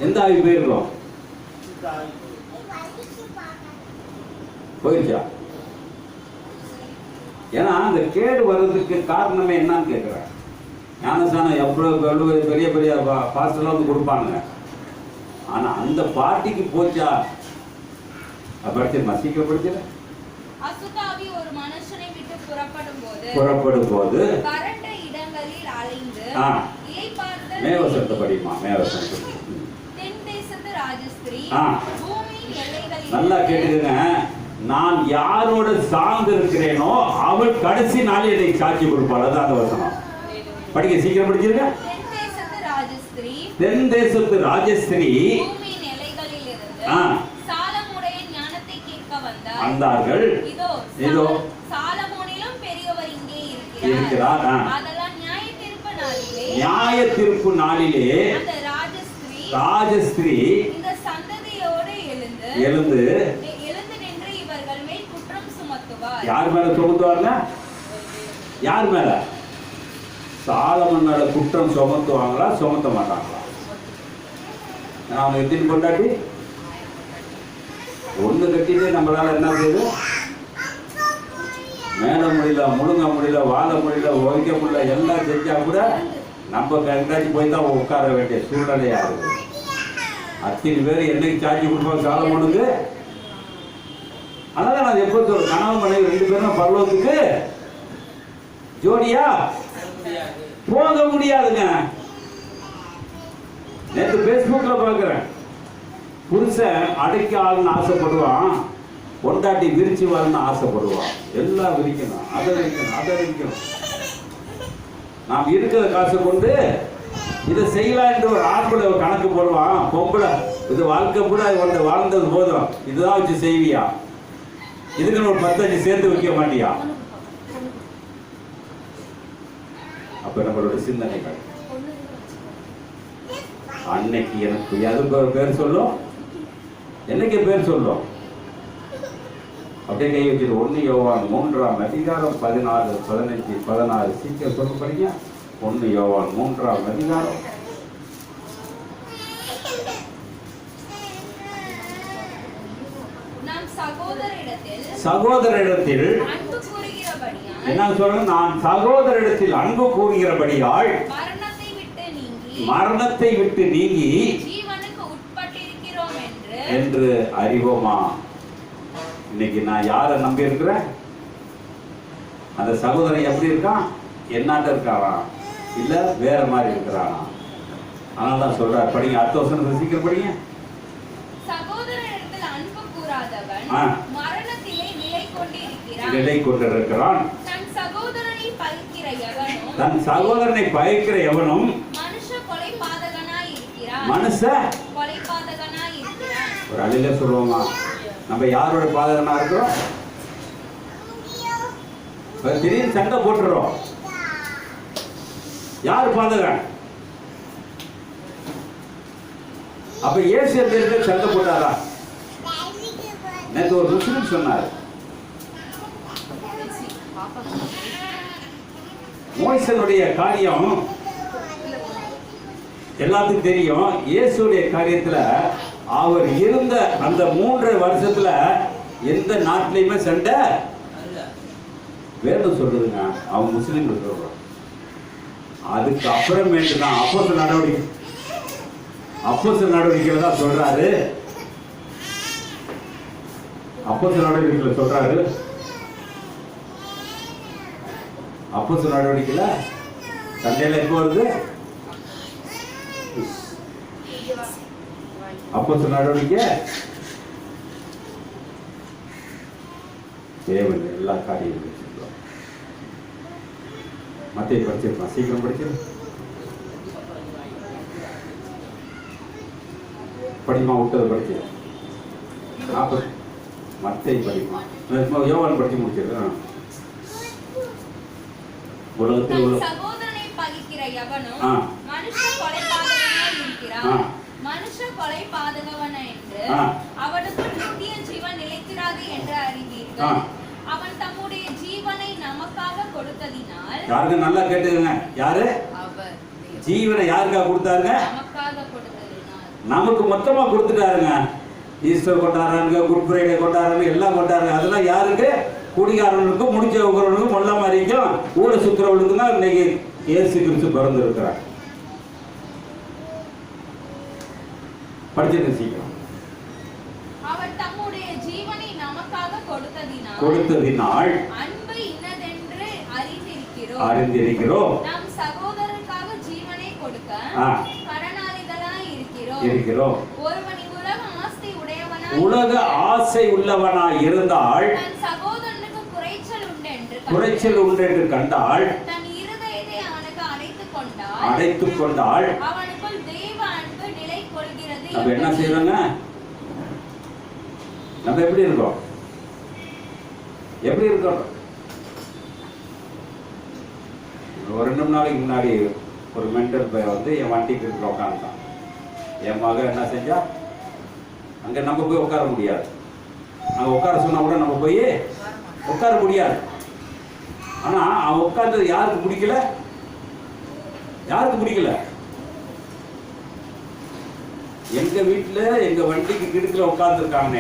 எந்த ஆவி போயிருக்கோம்? போயிருச்சா? ஏன்னா அந்த கேடு வர்றதுக்கு காரணமே என்னன்னு கேட்குறேன். ஞானஸ்தானம் எவ்வளவு பெரிய பெரிய பாஸ்டர்லாம் வந்து கொடுப்பானுங்க. ஆனா அந்த பாட்டிக்கு போச்சா? படிச்சிருமா, சீக்கிரம் படிச்சிட. அசுத்தாவி ஒரு மனுஷனை விட்டு புறப்படும் போது வறண்ட இடங்களில் அலைந்து இளைப்பாறுதல். மேவசனத்தை படிமா, மேவசனத்தை. தென் தேசத்து ராஜஸ்திரீ பூமியின் எல்லைகளில். நல்லா கேட்டுக்கங்க. நான் யாரோட சார்ந்து இருக்கிறேனோ அவள் கடைசி நாளில் என்னை சாட்சி கொடுப்பாள். அதான் அந்த வசனம். படிக்க, சீக்கிரம் படிச்சிருக்க. தென் தேசத்து ராஜஸ்திரீ பூமியின் எல்லைகளில் இருந்து சாலமோனுடைய ஞானத்தை கேட்க வந்தார்கள். இதோ சாலமோனிலும் பெரியவர் இங்கே இருக்கிறார். அதெல்லாம் நியாய தீர்ப்பு நாளிலே அந்த ராஜஸ்திரீ இந்த சந்ததியோடு எழுந்து நின்று இவர்கள் மேல் குற்றம் சுமத்துவார். யார் மேல சுமத்துவாங்க? யார் மேல? சாலமன் மேல குற்றம் சுமத்துவாங்களா, சுமத்த மாட்டாங்களா? அவங்க எத்தனை கொண்டாடி ஒண்ணு கட்டிட்டு நம்மளால என்ன செய்யுது? மேல முடியல, முழுங்க முடியல, வாழ முடியல, உழைக்க முடியல, எல்லாம் செஞ்சா கூட நம்ம எங்காச்சும் போய் தான் உட்கார வேண்டிய சூழ்நிலையா இருக்கு. அத்தனை பேர் என்னைக்கு சாட்சி கொடுப்பாங்க சாலமோனுக்கு? அதனால நான் எப்போ சொல்றேன், கணவன் மனைவி 2 பேரும் பரலோகத்துக்கு ஜோடியா போக முடியாதுங்க. நேற்று பேஸ்புக்ல பாக்குறேன், புருஷன் அடைக்க ஆளுன்னு ஆசைப்படுவான், பொண்டாட்டி விரிச்சு வாழ்னு ஆசைப்படுவான். எல்லாம் விரிக்கணும், அதை விரிக்கணும், அதை விரிக்கணும். நாம் இருக்கிற காசு கொண்டு இதை செய்யலாம் என்று ஒரு ஆண்களை ஒரு கணக்கு போடுவான். பொம்பளை இது வாழ்க்கை கூட வந்து வாழ்ந்தது போதும், இதுதான் வச்சு செய்வியா, இதுக்குன்னு ஒரு 10 சேர்த்து வைக்க மாட்டியா? அப்ப நம்மளோட சிந்தனைகள் அன்னைக்கு எனக்கு அது பேர் சொல்லும், என்னைக்கு பேர் சொல்லும். அப்படியே கை வச்சுட்டு 1 யோவான் 3ஆம் அதிகாரம் 14, 15, 16 சீக்கிரம் சொல்ல படிங்க. 1 யோவான் 3ஆம் அதிகாரம். சகோதரிடத்தில் என்ன சொல்ற? நான் சகோதரிடத்தில் அன்பு கூறுகிறபடியால் மரணத்தை விட்டு நீங்கி என்று அறிவோமா? இன்னைக்கு நான் யாரை நம்பி இருக்கிறேன்? அந்த சகோதரன் எப்படி இருக்கான்? என்னாட்ட இருக்கானா இல்ல வேற மாதிரி இருக்கிறானா? அதனால தான் சொல்றார், படிங்க. அடுத்த வருஷம் சீக்கிரம் படிங்க. நிலை கொண்டிருக்கிறான். தன் சகோதரனை பகைக்கிற எவனும் மனுஷ ஒரு அழில சொல்லுவோமா? நம்ம யாரோட பாதகனா இருக்கிறோம்? திடீர்னு சண்டை போட்டுறோம். யார் பாதகன்? அப்ப இயேசு எந்த சண்டை போட்டாரா? நேற்று ஒரு முஸ்லிம் சொன்னார், மோசனுடைய காரியம் எல்லாத்துக்கும் தெரியும். இயேசுடைய காரியத்துல அவர் இருந்த அந்த 3 வருஷத்துல எந்த நாட்டிலையுமே சண்டை வேணும் சொல்லுதுங்க. அவன் முஸ்லீம்கள் சொல்றான். அதுக்கு அப்புறமேட்டு தான் அப்போஸ்தலர் நடவடிக்கையில தான் சொல்றாரு. அப்போஸ்தலர் நடவடிக்கையில சொல்றாரு. அப்போஸ்தலர் நடவடிக்கையில சண்டையில எப்போ வருது? அப்போஸ்தலர் நடவடிக்கை தேவன் எல்லா காரியங்களும் சொல்றார். மத்தேயு படிச்சிருக்கலாம், சீக்கிரம் படிச்சு படிமா, விட்டது படிச்சு 40 மத்தேயு படிமா, யோவான் படிச்சு முடிச்சிருக்கேன். உலகத்தில் உள்ள சகோதரனை பகைக்கிற எவனும் மனுஷ கொலை பாதகவன என்று அவனுக்கு நித்திய ஜீவன் நிலைத்திராது என்று அறிவீர்கள். அவன் தம்முடைய ஜீவனை நமக்காக கொடுத்ததினால். யாருங்க நல்லா கேட்டுங்க, யாரு ஜீவனை யாருக்காக கொடுத்தாருங்க? நமக்காக கொடுத்ததினால். நமக்கு மொத்தமா கொடுத்துட்டாருங்க. ஈஸ்டர் கொண்டாடுறாங்க, குட் ஃப்ரைடே கொண்டாடுறாங்க, எல்லாம் கொண்டாடுறாங்க. அதெல்லாம் யாருக்கு? குடிகாரனுக்கும் முடிச்சவங்களுக்கும் மொல்ல மாதிரிக்கும் ஊரை சுற்றுறவர்களுக்கு தான் இன்னைக்கு இயேசு கிறிஸ்து பிறந்து இருக்கிறார். படிச்சிருக்க சீக்கிரம். அவர் தம்முடைய ஜீவனை நமக்காக கொடுத்ததினால் அன்பு இன்னதென்று அறிந்திருக்கிறோம். நாம் சகோதரருக்காக ஜீவனை கொடுக்க கடனாளிகளாய் இருக்கிறோம். ஒருவன் உலக ஆசை உள்ளவனாய் இருந்தால் குறைச்சல் உண்டு என்று கண்டால் அடைத்துக் கொண்டால் நம்ம என்ன செய்யறோங்க? நம்ம எப்படி இருக்கோம்? ஒரு 2 நாளைக்கு முன்னாடி ஒரு மென்டல் பையன் வந்து என் வண்டிக்கு உட்காந்துட்டான். என் மக என்ன செஞ்சா, அங்க நம்ம போய் உட்கார முடியாது. அங்க உட்கார சொன்னா கூட நம்ம போய் உட்கார முடியாது. ஆனா அவன் உட்கார்ந்தது யாருக்கு பிடிக்கல? எங்க வீட்டுல எங்க வண்டிக்கு கிடுக்குல உட்கார்ந்துருக்காங்க.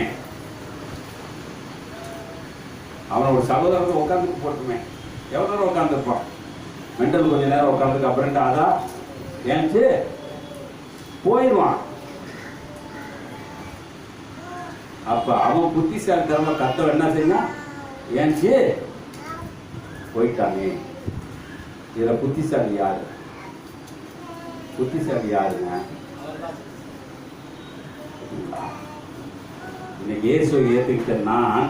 அவன் ஒரு சகோதரத்தை உட்கார்ந்து போட்டுமே, எவ்வளவு நேரம் உட்கார்ந்துருப்பான்? மென்டல் கொஞ்ச நேரம் உட்கார்ந்துக்கு அப்புறம் அதான் ஏன்ச்சு போயிடுவான். அப்ப அவன் புத்திசாலித்தனமா கத்தவன் என்ன செய்யணும்? ஏன்ச்சு போயிட்டானே. இதுல புத்திசாலி யாருங்க? இன்னைக்கு இயேசுவை ஏத்துக்கிட்ட நான்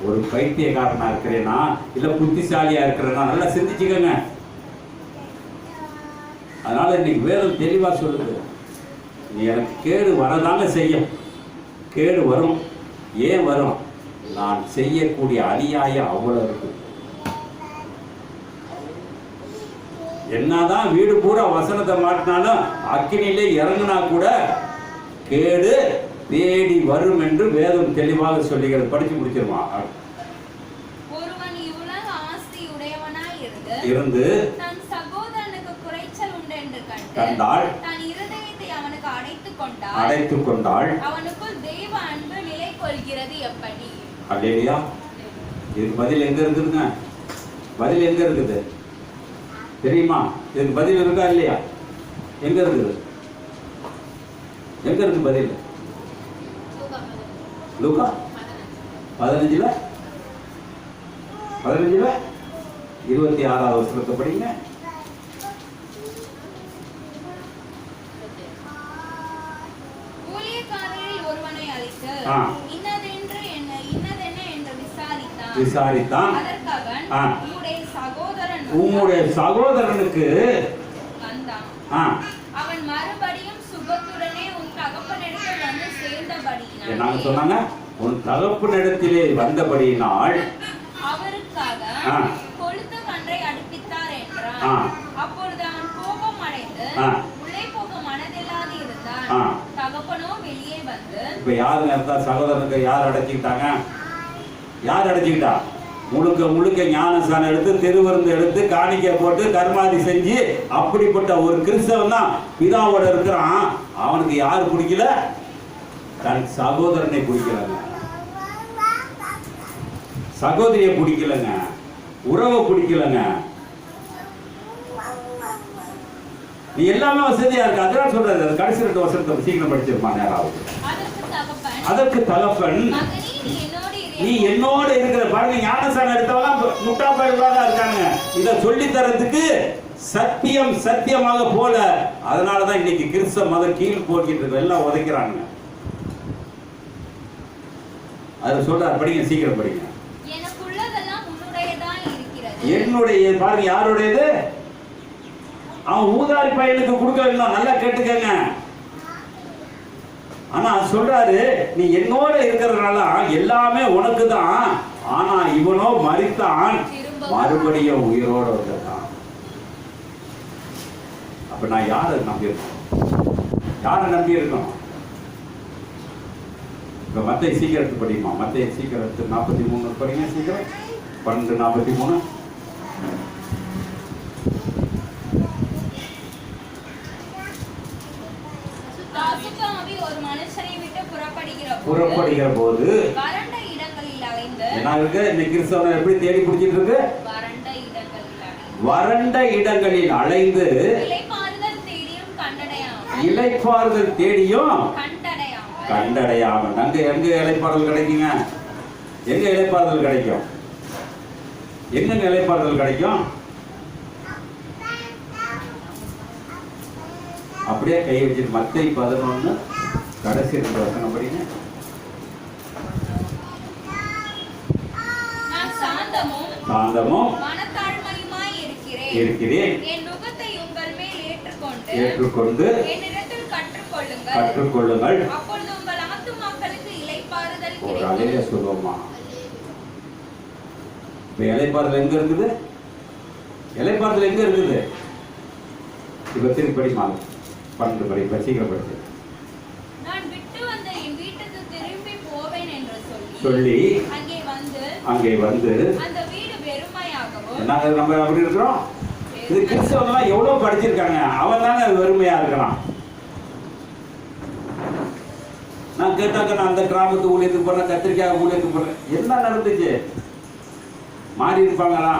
ஒரு பைத்தியக்காரனா இருக்கிறேனா இல்ல புத்திசாலியா இருக்கிறேனா நல்லா சிந்திச்சுக்கோங்க. அதனால இன்னைக்கு வேதம் தெளிவா சொல்லுது, நீ எனக்கு கேடு வரதாங்க செய்யும். கேடு வரும். ஏன் வரும்? நான் செய்யக்கூடிய அநியாயம் அவ்வளவு இருக்கு. என்னதான் வீடு பூரா வசனத்தை மாட்டினாலும் அக்கினியிலே இறங்கினா கூட கேடு தேடி வரும் என்று வேதம் தெளிவாக சொல்லுகிறது. படிச்சு முடிச்சிருமா? ஒருவன் இவ்வுலக ஆஸ்தி உடையவனாய் இருந்து தன் சகோதரனுக்கு குறைச்சல் உண்டு என்று கண்டால் தன் இருதயத்தை அவனுக்கு அடைத்துக் கொண்டாள் அவனுக்குள் தெய்வ அன்பு நிலை கொள்கிறது எப்படி? அல்லேலூயா. இதுக்கு பதில் எங்க இருக்குதுங்க? பதில் எங்க இருக்குது தெரியுமா? இதுக்கு பதில் இருக்கா இல்லையா? எங்க இருக்குது? எங்க இருக்கு பதில்? லூக்கா 15 26வது வசனத்தை படிங்க. ஊழியக்காரரில் ஒருவனை அழைத்து இன்னதென்ன என்று விசாரித்தான். அதற்கு அவன், உம்முடைய சகோதரனுக்கு வந்தான். அவன் மறுபடியும் சுகத்துடனே உன் தகப்பனிடத்தில் வந்து சேர்ந்தபடியினால் என்ன சொன்னாங்க? உன் தகப்பனிடத்திலே வந்தபடியினால் அவருக்காக கொழுத்த கன்றை அடுப்பித்தார் என்றான். அப்பொழுது அவன் கோபம் அடைந்து உள்ளே போக மனதில்லாது இருந்தான். தகப்பனோ வெளியே வந்து, இப்ப யாருங்க இருந்தா சகோதரனுக்கு யார் அடைச்சிக்கிட்டாங்க? யார் அடைச்சிக்கிட்டா? முழுக்க ஞானஸ்தானம் எடுத்து திருவிருந்து எடுத்து காணிக்கை போட்டு கர்மாதி செஞ்சு அப்படிப்பட்ட ஒரு கிறிஸ்தவன் தான் பிதாவோட இருக்கிறான். அவனுக்கு யார் பிடிக்கல? தன் சகோதரனை பிடிக்கலங்க, சகோதரியை பிடிக்கலங்க, உறவை பிடிக்கலங்க. நீ எல்லாமே வசதியா இருக்கு. அதான் சொல்றது. அது கடைசி 2 வருஷத்தை சீக்கிரம் படிச்சிருமா நேரம். அதற்கு தகப்பன், நீ என்னோட இருக்கிற பாருங்க, ஞானஸ்தானம் எடுத்தவெல்லாம் முட்டா பயல்வாக இருக்காங்க. இதை சொல்லி தரதுக்கு சத்தியமாக போல. அதனாலதான் இன்னைக்கு கிறிஸ்தவ மதம் கீழ் போக்கிட்டு இருக்கு, எல்லாம் உதைக்கிறாங்க. அது சொல்றாரு, படிங்க, சீக்கிரம் படிங்க. என்னுடைய பாருங்க, யாருடையது? அவன் ஊதாரி பையனுக்கு கொடுக்க நல்லா கேட்டுக்கங்க. ஆனா சொல்றாரு, நீ என்னோட இருக்கிறதுனால எல்லாமே உனக்கு தான். ஆனா இவனோ மரித்தான், மறுபடியும் உயிரோட வந்தான். அப்ப நான் யாரை நம்பி இருக்கணும்? யாரை நம்பி இருக்கணும்? இப்ப மத்தேயு சீக்கிரம் படிக்குமா? மத்தேயு சீக்கிரம் 43 படிங்க, சீக்கிரம் 12:43. புறப்படுகிற போது வறண்ட இடங்களில் அலைந்து, என்ன இருக்கு? இன்னைக்கு கிறிஸ்தவனை எப்படி தேடி பிடிச்சிட்டு இருக்கு? வறண்ட இடங்களில் அலைந்து இளைப்பாறுதல் தேடியும் கண்டடையாமல். எங்க இளைப்பாறுதல் கிடைக்குங்க? எங்க இளைப்பாறுதல் கிடைக்கும்? எங்க இளைப்பாறுதல் கிடைக்கும்? அப்படியே கை வச்சுட்டு மத்தேயு 11 கடைசி 2 வசனம் படிங்க. சாந்தமும் மனத்தாழ்மையுமாய் இருக்கிறேன். என் நுகத்தை உங்கள் மேல் ஏற்றுக்கொண்டு என்னிடத்தில் கற்றுக்கொள்ளுங்கள். அப்பொழுது உங்கள் ஆத்துமாக்களுக்கு இளைப்பாறுதல் ஒரு அலையில சொல்லுவோமா? இப்ப இளைப்பாறுதல் எங்க இருக்குது? இளைப்பாறுதல் எங்க இருக்குது? இப்ப திருப்படி மாலை 12 படி சீக்கிரம் படிச்சு. நான் விட்டு வந்த என் வீட்டுக்கு திரும்பி போவேன் என்று சொல்லி அங்கே வந்து அந்த வீடு வெறுமையாகவும். நாங்க நம்ம அப்படி இருக்கிறோம். இது கிறிஸ்தவங்கலாம் எவ்வளவு படிச்சிருக்காங்க, அவன் தானே வெறுமையா இருக்கிறான். நான் கேட்டாக்க, நான் அந்த கிராமத்து ஊழியத்துக்கு போறேன், கத்திரிக்காய் ஊழியத்துக்கு போறேன். என்ன நடந்துச்சு? மாறி இருப்பாங்களா?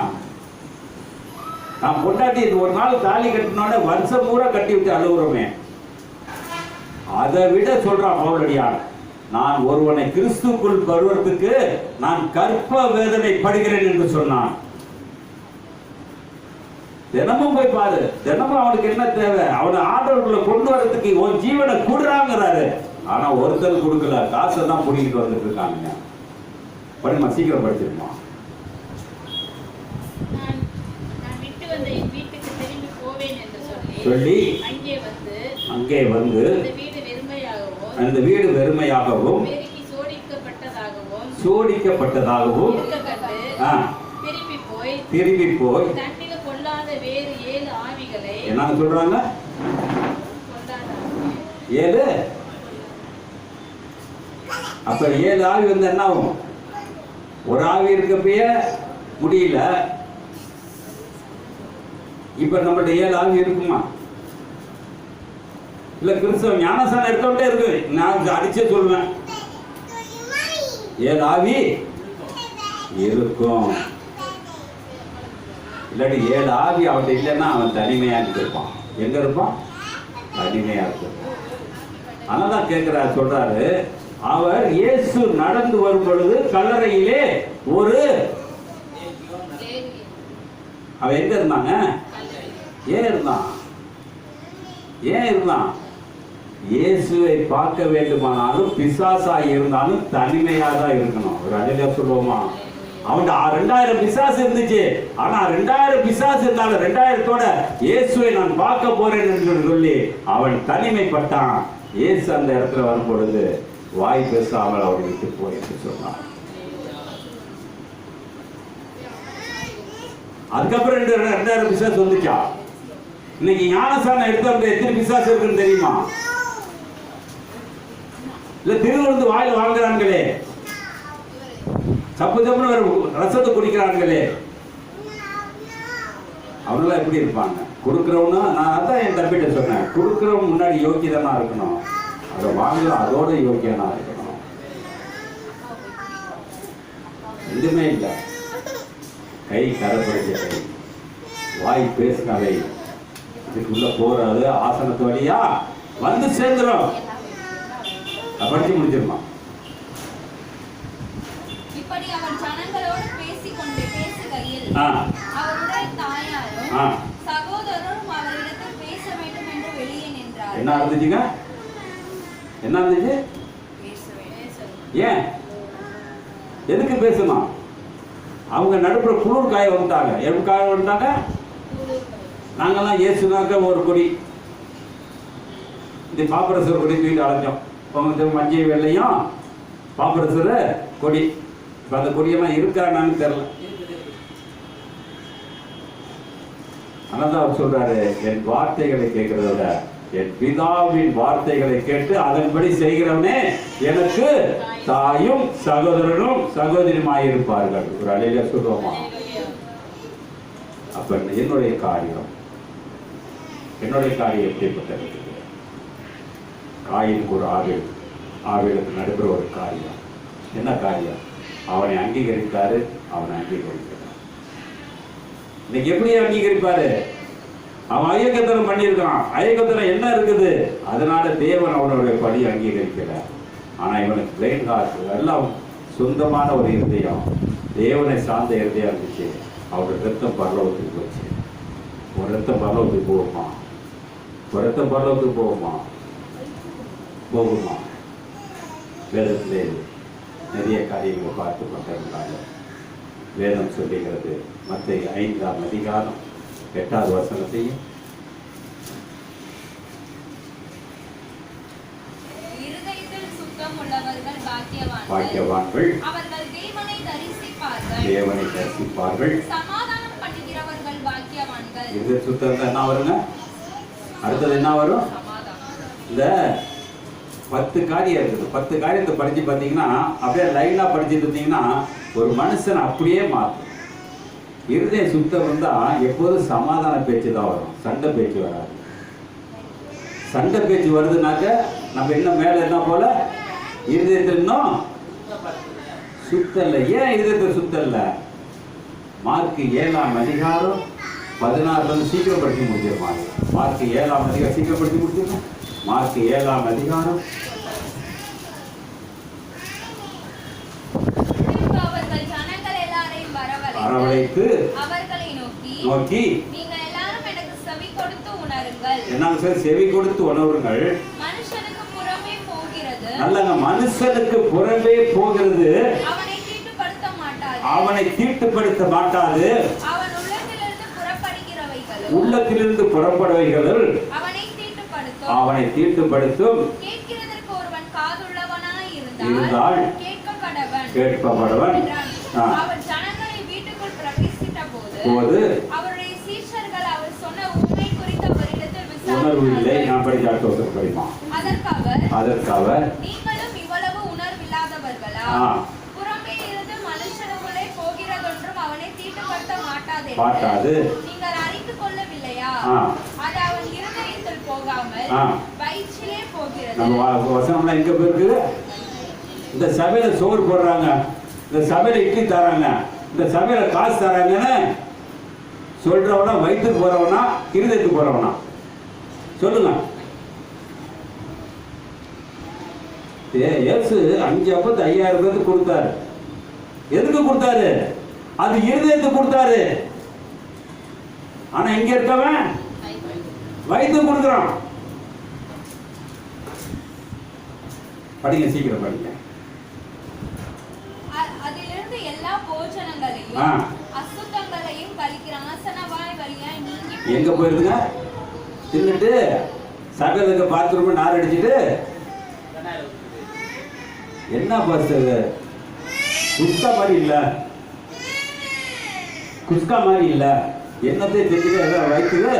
நான் பொண்டாட்டி ஒரு நாள் தாலி கட்டினோட வருஷம் பூரா கட்டி விட்டு அழுகுறோமே. அதை விட சொல்றான் பவுலடியார், நான் ஒருவனை கிறிஸ்துக்குள் வருவதற்கு நான் கற்ப வேதனை படுகிறேன் என்று சொன்னான். தினமும் போய் பாரு, தினமும் அவனுக்கு என்ன தேவை? அவனை ஆண்டவர்களை கொண்டு வரதுக்கு ஒரு ஜீவனை கூடுறாங்கிறாரு. ஆனா ஒருத்தர் கொடுக்கல, காசை தான் பிடிக்கிட்டு வந்துட்டு இருக்காங்க. படிமா, சீக்கிரம் படிச்சிருமா. நான் விட்டு வந்த என் வீட்டுக்கு திரும்பி போவேன் என்று சொல்லி அங்கே வந்து அந்த வீடு வெறுமையாகவும் சோடிக்கப்பட்டதாகவும் திரும்பி போய் தன்னில் கொள்ளாத வேறு 7 ஆவிகளை என்ன சொல்றாங்க? 7. அப்ப 7 ஆவி வந்து என்ன ஆகும்? ஒரு ஆவி இருக்கப்பயே முடியல. இப்ப நம்மகிட்ட 7 ஆவி இருக்குமா? இல்ல கிறிஸ்தவ ஞானசானம் எடுத்தோட்டே இருக்கு. நான் அடிச்சே சொல்லுவேன், 7 ஆவி இருக்கும். இல்லாட்டி 7 ஆவி அவன் இல்லைன்னா அவன் தனிமையா இருப்பான். எங்க இருப்பான்? தனிமையா இருப்பான். அதனாலதான் கேட்கிறார், சொல்றாரு, அவர் இயேசு நடந்து வரும் பொழுது கல்லறையிலே ஒரு அவன் எங்க இருந்தாங்க? ஏன் இருந்தான்? இயேசுவை பார்க்க வேண்டுமானாலும் பிசாசா இருந்தாலும் தனிமையா தான் இருக்கணும். ஒரு அழகா சொல்லுவோமா? அவன் 2000 பிசாசு இருந்துச்சு. ஆனா 2000 பிசாசு இருந்தாலும் 2000தோட இயேசுவை நான் பார்க்க போறேன் என்று சொல்லி அவன் தனிமைப்பட்டான். இயேசு அந்த இடத்துல வரும் பொழுது வாய் பேசாமல் அவரை விட்டு போய் என்று சொன்னான். அதுக்கப்புறம் 2000 பிசாசு வந்துச்சா? இன்னைக்கு ஞானசானம் எடுத்தவங்க எத்தனை பிசாசு இருக்குன்னு தெரியுமா? இல்ல திருவிழுந்து வாயில் வாங்குறாங்களே, சப்புன்னு ரசத்தை குடிக்கிறாங்களே, அவங்களாம் எப்படி இருப்பாங்க? கொடுக்கிறவனா, நான் அதான் என் தம்பிட்ட சொன்னேன், கொடுக்கிறவன் முன்னாடி யோக்கியதானா இருக்கணும், அதை வாங்குற அதோட யோக்கியனா இருக்கணும். எதுவுமே இல்லை. கை கரைப்படுத்த கை, வாய் பேசினாலே இதுக்குள்ள போறாது. ஆசனத்து வழியா வந்து சேர்ந்துடும். படிச்சு முடிச்சிருமா. இப்படி அவர் ஜனங்களோடு பேசுகையில் அவருடைய தாயாரும் சகோதரரும் அவரிடத்தில் பேச வேண்டும் என்று வெளியே நின்றார். என்ன இருந்துச்சுங்க? என்ன இருந்துச்சு? ஏன் எதுக்கு பேசணும்? அவங்க நடுப்புற குளிர் காய வந்துட்டாங்க. எப்படி காய வந்துட்டாங்க? நாங்கெல்லாம் இயேசுனாக்க ஒரு கொடி, இந்த பாப்பரசர் கொடி தூக்கிட்டு அலைஞ்சோம். மஞ்சள் வெள்ளையும் பாப்பரசர் கொடி. இப்போ அந்த கொடியெல்லாம் இருக்கான்னு தெரியல. ஆனால் அவர் சொல்றாரு, என் வார்த்தைகளை கேட்கிறத விட என் பிதாவின் வார்த்தைகளை கேட்டு அதன்படி செய்கிறவனே எனக்கு தாயும் சகோதரனும் சகோதரியுமாயிருப்பார்கள். ஒரு அலையில சொல்லுவோமா? அப்ப என்னுடைய காரியம் எப்படிப்பட்டது? காயினுக்கு ஒரு ஆவிலுக்கு நடுப்புற ஒரு காரியம். என்ன காரியம்? அவனை அங்கீகரித்தாரு, அவனை அங்கீகரிக்கிறார். இன்னைக்கு எப்படி அங்கீகரிப்பாரு? அவன் ஐயக்கத்தனம் பண்ணியிருக்கான். ஐயக்கத்தனம் என்ன இருக்குது? அதனால தேவன் அவனுடைய படி அங்கீகரிக்கிறார். ஆனா இவனுக்கு பிளைன் ஹார்ட், எல்லாம் சொந்தமான ஒரு இருதயம், தேவனை சார்ந்த இருதயம் இருந்துச்சு. அவருடைய ரத்தம் பரலோகத்துக்கு போச்சு. ஒரு ரத்தம் பரலோகத்துக்கு போகுமா? ஒரு ரத்தம் பரலோகத்துக்கு போகுமா? வேதத்திலே நிறைய காரியங்களை பார்த்து கொண்டிருந்தாங்க. வேதம் சொல்லுகிறது, மத்தேயு 5ஆம் அதிகாரம் 8வது வசனத்தையும், இருதயத்தில் சுத்தம் உள்ளவர்கள் பாக்கியவான்கள், அவர்கள் தேவனை தரிசிப்பார்கள். சமாதானம் பண்ணுகிறவர்கள் பாக்கியவான்கள். இது சுத்தம் என்ன வருங்க? அடுத்தது என்ன வரும்? இந்த 10 காரியம் இருக்குது. 10 காரியத்தை படிச்சு பார்த்தீங்கன்னா, அப்படியே லைனா படிச்சுட்டு இருந்தீங்கன்னா ஒரு மனுஷன் அப்படியே மாற்றும். இருதய சுத்தம் இருந்தா எப்போதும் சமாதான பேச்சு தான் வரும், சண்டை பேச்சு வராது. சண்டை பேச்சு வருதுனாக்க நம்ம என்ன மேல என்ன போல இருதயத்தில் இன்னும் சுத்தம் இல்லை. ஏன் இருதயத்தில் சுத்தம் இல்லை? மார்க் 7ஆம் அதிகாரம் 16 சீக்கிரம் படிச்சு முடிச்சிருப்பாங்க. மார்க் 7ஆம் அதிகாரம் சீக்கிரம் படிச்சு முடிச்சிருக்கோம். மார்க் 7ஆம் அதிகாரம் வரவழைத்து அவர்களை நோக்கி நீங்கள் எல்லாரும் எனக்கு செவி கொடுத்து உணருங்கள். என்ன செவி கொடுத்து உணருங்கள். மனுஷனுக்கு புறமே போகிறது நல்லங்க, மனுஷனுக்கு புறம்பே போகிறது அவனை தீட்டுப்படுத்த மாட்டாது. அவனை தீட்டுப்படுத்த மாட்டாது. அவன் உள்ளத்திலிருந்து புறப்படுகிறவைகள் உள்ளத்திலிருந்து புறப்படுவைகள் அவனை தீட்டுப்படுத்தும். கேட்கிறதற்கு ஒருவன் காதுள்ளவனாய் இருந்தால் கேட்கப்படவன். அவர் ஜனங்களை வீட்டுக்குள் பிரவேசித்த போது அவருடைய சீஷர்கள் அவர் சொன்ன உண்மை குறித்த அவரிடத்தில் உணர்வு இல்லை. நான் படிமா அதற்கு அவர் நீங்களும் இவ்வளவு உணர்வில்லாதவர்களா? புறம்பே இருந்து மனுஷனுக்குள்ளே போகிறதொன்றும் அவனை தீட்டுப்படுத்த மாட்டாது. நீங்கள் அறிந்து கொள்ளவில்லையா? அது அவன் இருதயத்தில் போகாமல் வயிற்றிலே போகிறது. நம்ம வசனம்லாம் எங்க போயிருக்கு? இந்த சபையில சோறு போடுறாங்க, இந்த சபையில இட்லி தராங்க, இந்த சபையில காசு தராங்கன்னு சொல்றவனா வயிற்றுக்கு போறவனா இருதயத்துக்கு போறவனா? சொல்லுங்க. இயேசு 5 அப்பத்து 5000 பேருக்கு கொடுத்தாரு. எதுக்கு கொடுத்தாரு? அது இருதயத்துக்கு கொடுத்தாரு. ஆனா இங்க இருக்கவன் வயிற்றுக்கு கொடுக்குறான். படிங்க, சீக்கிரம் படிங்க. அதிலிருந்து எல்லா போஜனங்களையும் அசுத்தங்களையும் கழிக்கிற ஆசனவாய் வழியாய் நீங்கி எங்க போயிருதுங்க? தின்னுட்டு சகலுக்கு பாத்ரூம் நார் அடிச்சுட்டு என்ன பஸ் குஸ்கா மாதிரி இல்ல, குஸ்கா மாதிரி இல்ல, என்னத்தையும் தெரிஞ்சுட்டு வயிற்றுக்கு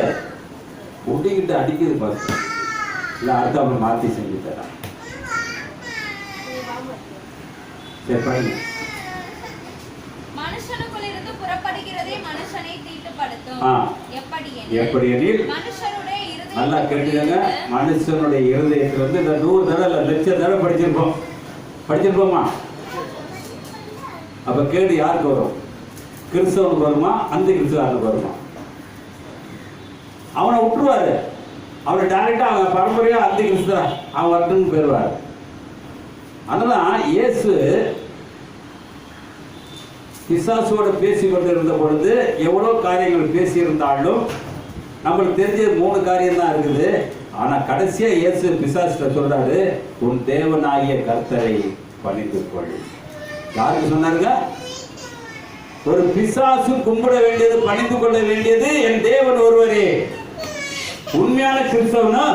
ஒட்டிக்கிட்டு அடிக்குது பஸ். இல்ல அடுத்த அப்புறம் மாற்றி செஞ்சு தரேன். சரி படிங்க. மனுஷனுக்குள் இருந்து புறப்படுகிறதே மனுஷனை தீட்டுப்படுத்தும். எப்படி எனில் நல்லா கேட்டுக்கங்க. மனுஷனுடைய இருதயத்துல இந்த 100 தடவை 1,00,000 தடவை படிச்சிருப்போமா? அப்ப கேடு யாருக்கு வரும்? கிறிஸ்தவனுக்கு வருமா? அந்த கிறிஸ்தவனுக்கு வருமா? அவனை விட்டுருவாரு. அவனை டைரக்டா அவன் பரம்பரையா அந்த கிறிஸ்தவ அவன் வரட்டுன்னு போயிடுவாரு. அதனால இயேசு பிசாசோட பேசி கொண்டிருந்த பொழுது எவ்வளவு காரியங்கள் பேசி இருந்தாலும் நம்மளுக்கு தெரிஞ்ச 3 காரியம் தான் இருக்குது. ஆனா கடைசியா இயேசு பிசாசுல சொல்றாரு, உன் தேவனாகிய கர்த்தரை பணிந்து கொள். யாருக்கு சொன்னாருங்க? ஒரு பிசாசு கும்பிட வேண்டியது, பணிந்து கொள்ள வேண்டியது என் தேவன் ஒருவரே. உண்மையான கிறிஸ்தவனா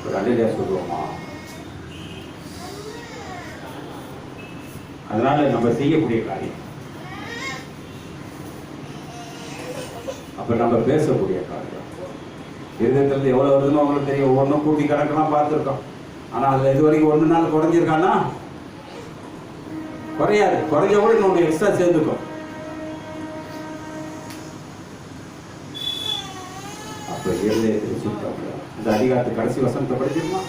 ஒரு அடையா சொல்லுவோமா? அதனால நம்ம செய்யக்கூடிய காரியம், அப்ப நம்ம பேசக்கூடிய காரியம் இருதயத்துல எவ்வளவு வருதுன்னு உங்களுக்கு தெரியும். ஒவ்வொன்றும் கூட்டி கணக்கெல்லாம் பார்த்துருக்கோம். ஆனா அதுல இது வரைக்கும் 1 நாள் குறைஞ்சிருக்கானா? குறையாது. குறைஞ்ச கூட இன்னொன்று எக்ஸ்ட்ரா சேர்ந்துக்கும். அப்ப இருதயத்தில் சுத்தம். இந்த அதிகாரத்து கடைசி வசனத்தை படிச்சிருமா?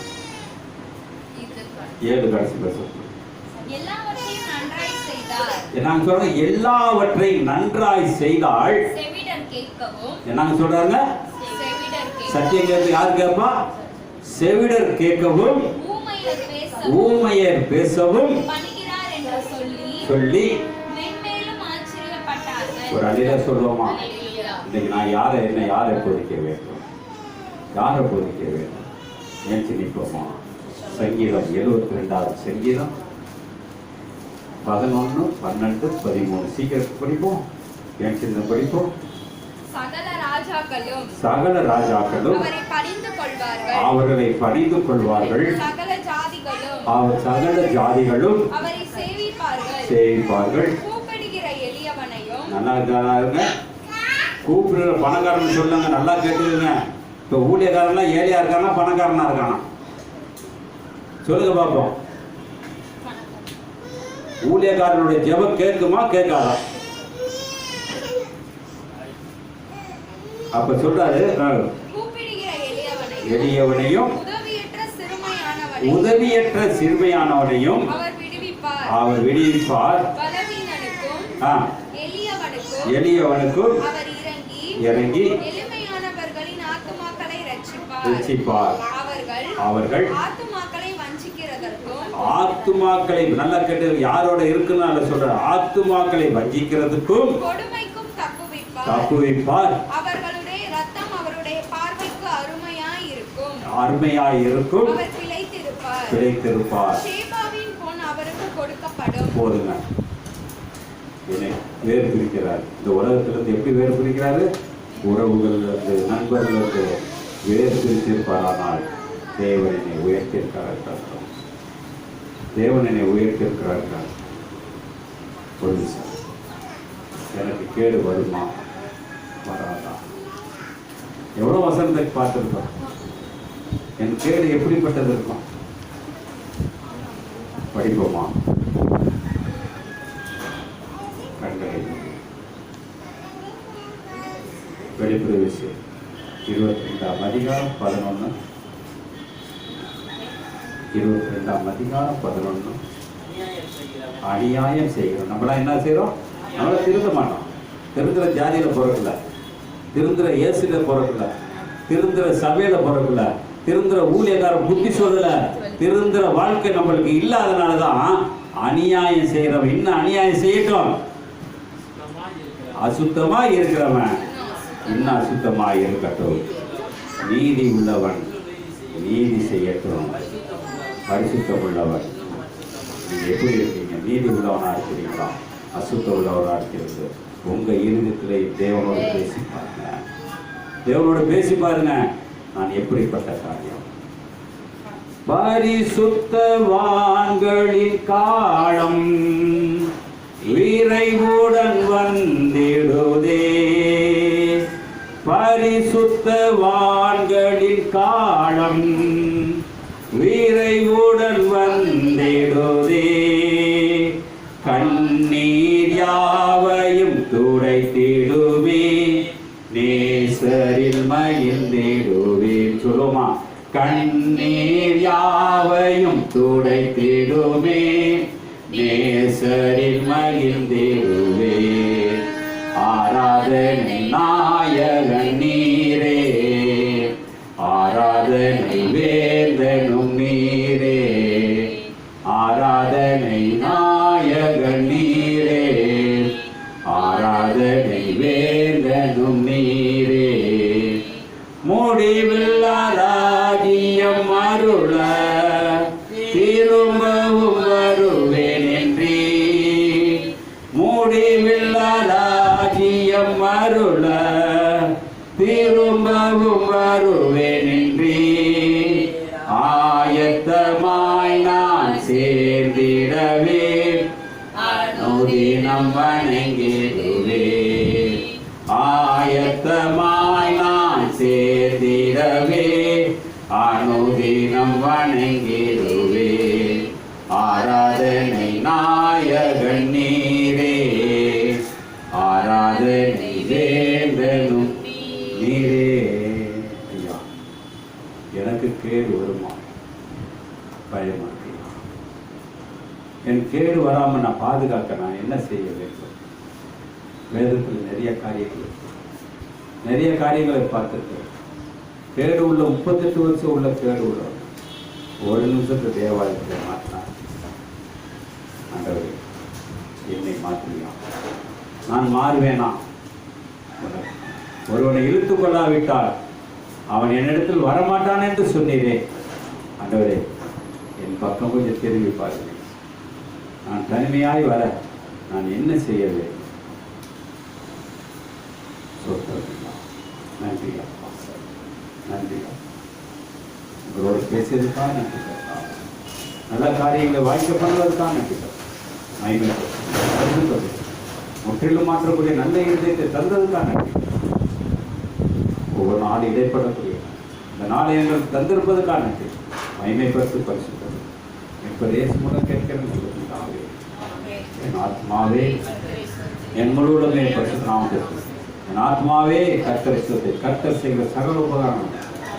7 கடைசி வசனம். நாங்க சொல்றோம் எல்லாவற்றையும் நன்றாய் செய்தால் என்னங்க சொல்றாங்க? சத்தியம் கேட்க யார் கேட்பா? செவிடர் கேட்கவும் ஊமையர் பேசவும் சொல்லி ஒரு அழில சொல்லுவோமா? இன்னைக்கு நான் யாரை போதிக்க வேண்டும்? யாரை போதிக்க வேண்டும்? ஏன் நிற்போமா? சங்கீதம் 72வது சங்கீதம் 11, 12, 13 சீக்கிரம் படிப்போம். ஏன் சின்ன படிப்போம். சகல ராஜாக்களும் அவர்களை பணிந்து கொள்வார்கள். சகல ஜாதிகளும் சேவிப்பார்கள். நல்லா இருங்க. கூப்பிடுற பணக்காரன் சொல்லுங்க. நல்லா கேட்டுருங்க. இப்ப ஊழியக்காரன்லாம் ஏழையா இருக்கானா பணக்காரனா இருக்கானா? சொல்லுங்க பாப்போம். ஊழியக்காரனுடைய ஜெபம் கேட்குமா கேட்காதா? அப்ப சொல்றாரு, எளியவனையும் உதவியற்ற சிறுமையானவனையும் அவர் விடுவிப்பார். எளியவனுக்கும் இறங்கி ரட்சிப்பார். அவர்கள் ஆத்துமாக்களை நல்லா கேட்டு யாரோட இருக்குன்னு சொல்ற ஆத்துமாக்களை வஞ்சிக்கிறதுக்கும் தப்புவிப்பார். அவர்களுடைய ரத்தம் அவருடைய பார்வைக்கு அருமையாய் இருக்கும், அவர் பிழைத்திருப்பார். பிழைத்திருப்பார். சேபாவின் பொன் அவருக்கு கொடுக்கப்படும். போதுங்க. என்னை வேறு பிரிக்கிறார். இந்த உலகத்திலிருந்து எப்படி வேறு பிரிக்கிறாரு? உறவுகளிலிருந்து, நண்பர்களிலிருந்து வேறு பிரித்திருப்பாரானால் தேவனை உயர்த்தியிருக்கிறார்கள். தேவனை உயர்த்தியிருக்கிறார்கள். ஒரு விஷயம், எனக்கு கேடு வருமா வராதா? எவ்வளோ வசனத்தை பார்த்துருக்கோம். என் கேடு எப்படிப்பட்டது இருக்கும்? படிப்போமா? கண்களை வெளிப்புற விஷயம் 22ஆம் அதிகாரம் 11, 22ஆம் அதிகாரம் 11. அநியாயம் செய்கிறோம். நம்மளாம் என்ன செய்கிறோம்? நம்மள திருந்த மாட்டோம். திருந்துற ஜாதியில பிறக்கல, திருந்துற இயேசுல பிறக்கல, திருந்துற சபையில பிறக்கல, திருந்துற ஊழியக்காரன் புத்தி சொல்லல, திருந்துற வாழ்க்கை நம்மளுக்கு இல்லாதனாலதான் அநியாயம் செய்யறவன் இன்னும் அநியாயம் செய்யட்டும். அசுத்தமா இருக்கிறவன் இன்னும் அசுத்தமா இருக்கட்டும். நீதி உள்ளவன் நீதி செய்யட்டும். பரிசுத்தம் உள்ளவன். நீங்க எப்படி இருக்கீங்க? நீதி உள்ளவனா இருக்கிறீங்களா? அசுத்தம் உள்ளவனா இருக்கிறது? உங்க இருதயத்திலே தேவனோடு பேசி பாருங்க. தேவனோடு பேசி பாருங்க. நான் எப்படிப்பட்ட காரியம்? பரிசுத்தவான்களின் காலம் விரைவுடன் வந்திடுதே. பரிசுத்தவான்களின் காலம் விரைவுடன் வந்திடுதே. கண்ணீர் யாவையும் துடைத்திடுவே, நேசரில் மகிழ்ந்திடுவேன். சொல்லுமா? கண்ணீர் யாவையும் துடைத்திடுவே, நேசரில் மகிழ்ந்திடுவே. ஆராதனை நாயகன் நீரே, ஆராதனை வேந்தனும் நீரே, ஆராதனை நாயகன் நீரே, ஆராதனை வேந்தனும் நீரே. முடிவில்லாராஜ்யம் அருள திரும்பவும் வருவேன் என்றே. முடிவில்லாராஜ்யம் அருள திரும்பவும் வருவேன் என்றே. ஆயத்தமாய் நான் சேர்ந்திடவே அனுதினம் வணங்கிடுவே. ஆயத்தமாய் நான் சேர்ந்திடவே அனுதினம் வணங்கிடுவே. ஆராதனை நாயகன் நீரே, ஆராதனை வேந்தனும் நீரே. ஐயா, எனக்கு கேடு வருமா? பயமா இருக்கு. என் கேடு வராம நான் பாதுகாக்க நான் என்ன செய்ய வேண்டும்? வேதத்தில் நிறைய காரியங்களை பார்த்துருக்கேன். கேடு உள்ள 38 வருஷம் உள்ள கேடு உள்ள ஒரு நிமிஷத்து தேவாலயத்தை மாற்றினார். ஆண்டவரே, என்னை மாற்றியா? நான் மாறுவேனா? ஒருவனை இழுத்து கொள்ளாவிட்டால் அவன் என்னிடத்தில் வரமாட்டான் என்று சொன்னீரே. ஆண்டவரே, என் பக்கம் கொஞ்சம் திரும்பி பாருங்க. நான் தனிமையாய் வர நான் என்ன செய்ய வேண்டும்? நன்றி அப்பா, நன்றி. உங்களோட பேசியதுக்காக நன்றி. நல்ல காரியங்களை வாய்க்க பண்ணுவதற்காக நன்றி. முற்றிலும் மாற்றக்கூடிய நல்ல இருதயத்தை தந்ததுக்காக நன்றி. ஒவ்வொரு நாள் இடைப்படக்கூடிய இந்த நாளை எங்களுக்கு தந்திருப்பதற்காக நன்றி. மகிமைப்படுத்தி பரிசுத்தது இப்ப ரேஸ் மூலம் கேட்கிறேன்னு சொல்லுங்க. என் ஆத்மாவே என் முழுவதுமே பரிசுத்த நாமத்திற்கு. என் ஆத்மாவே கர்த்தரை ஸ்தோத்திரி. கர்த்தர் செய்கிற சகல உபகாரம்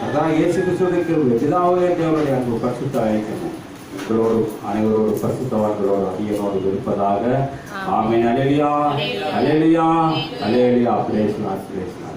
அதான் இயேசு கிறிஸ்துவுக்கு பிதாவே தேவனுடைய அன்பு பரிசுத்த ஐக்கியமும் உங்களோடு அனைவரோடு பரிசுத்தவான்களோடு அதிகனோடு இருப்பதாக. Amen. Hallelujah, hallelujah, hallelujah. Praise lord, praise Lord.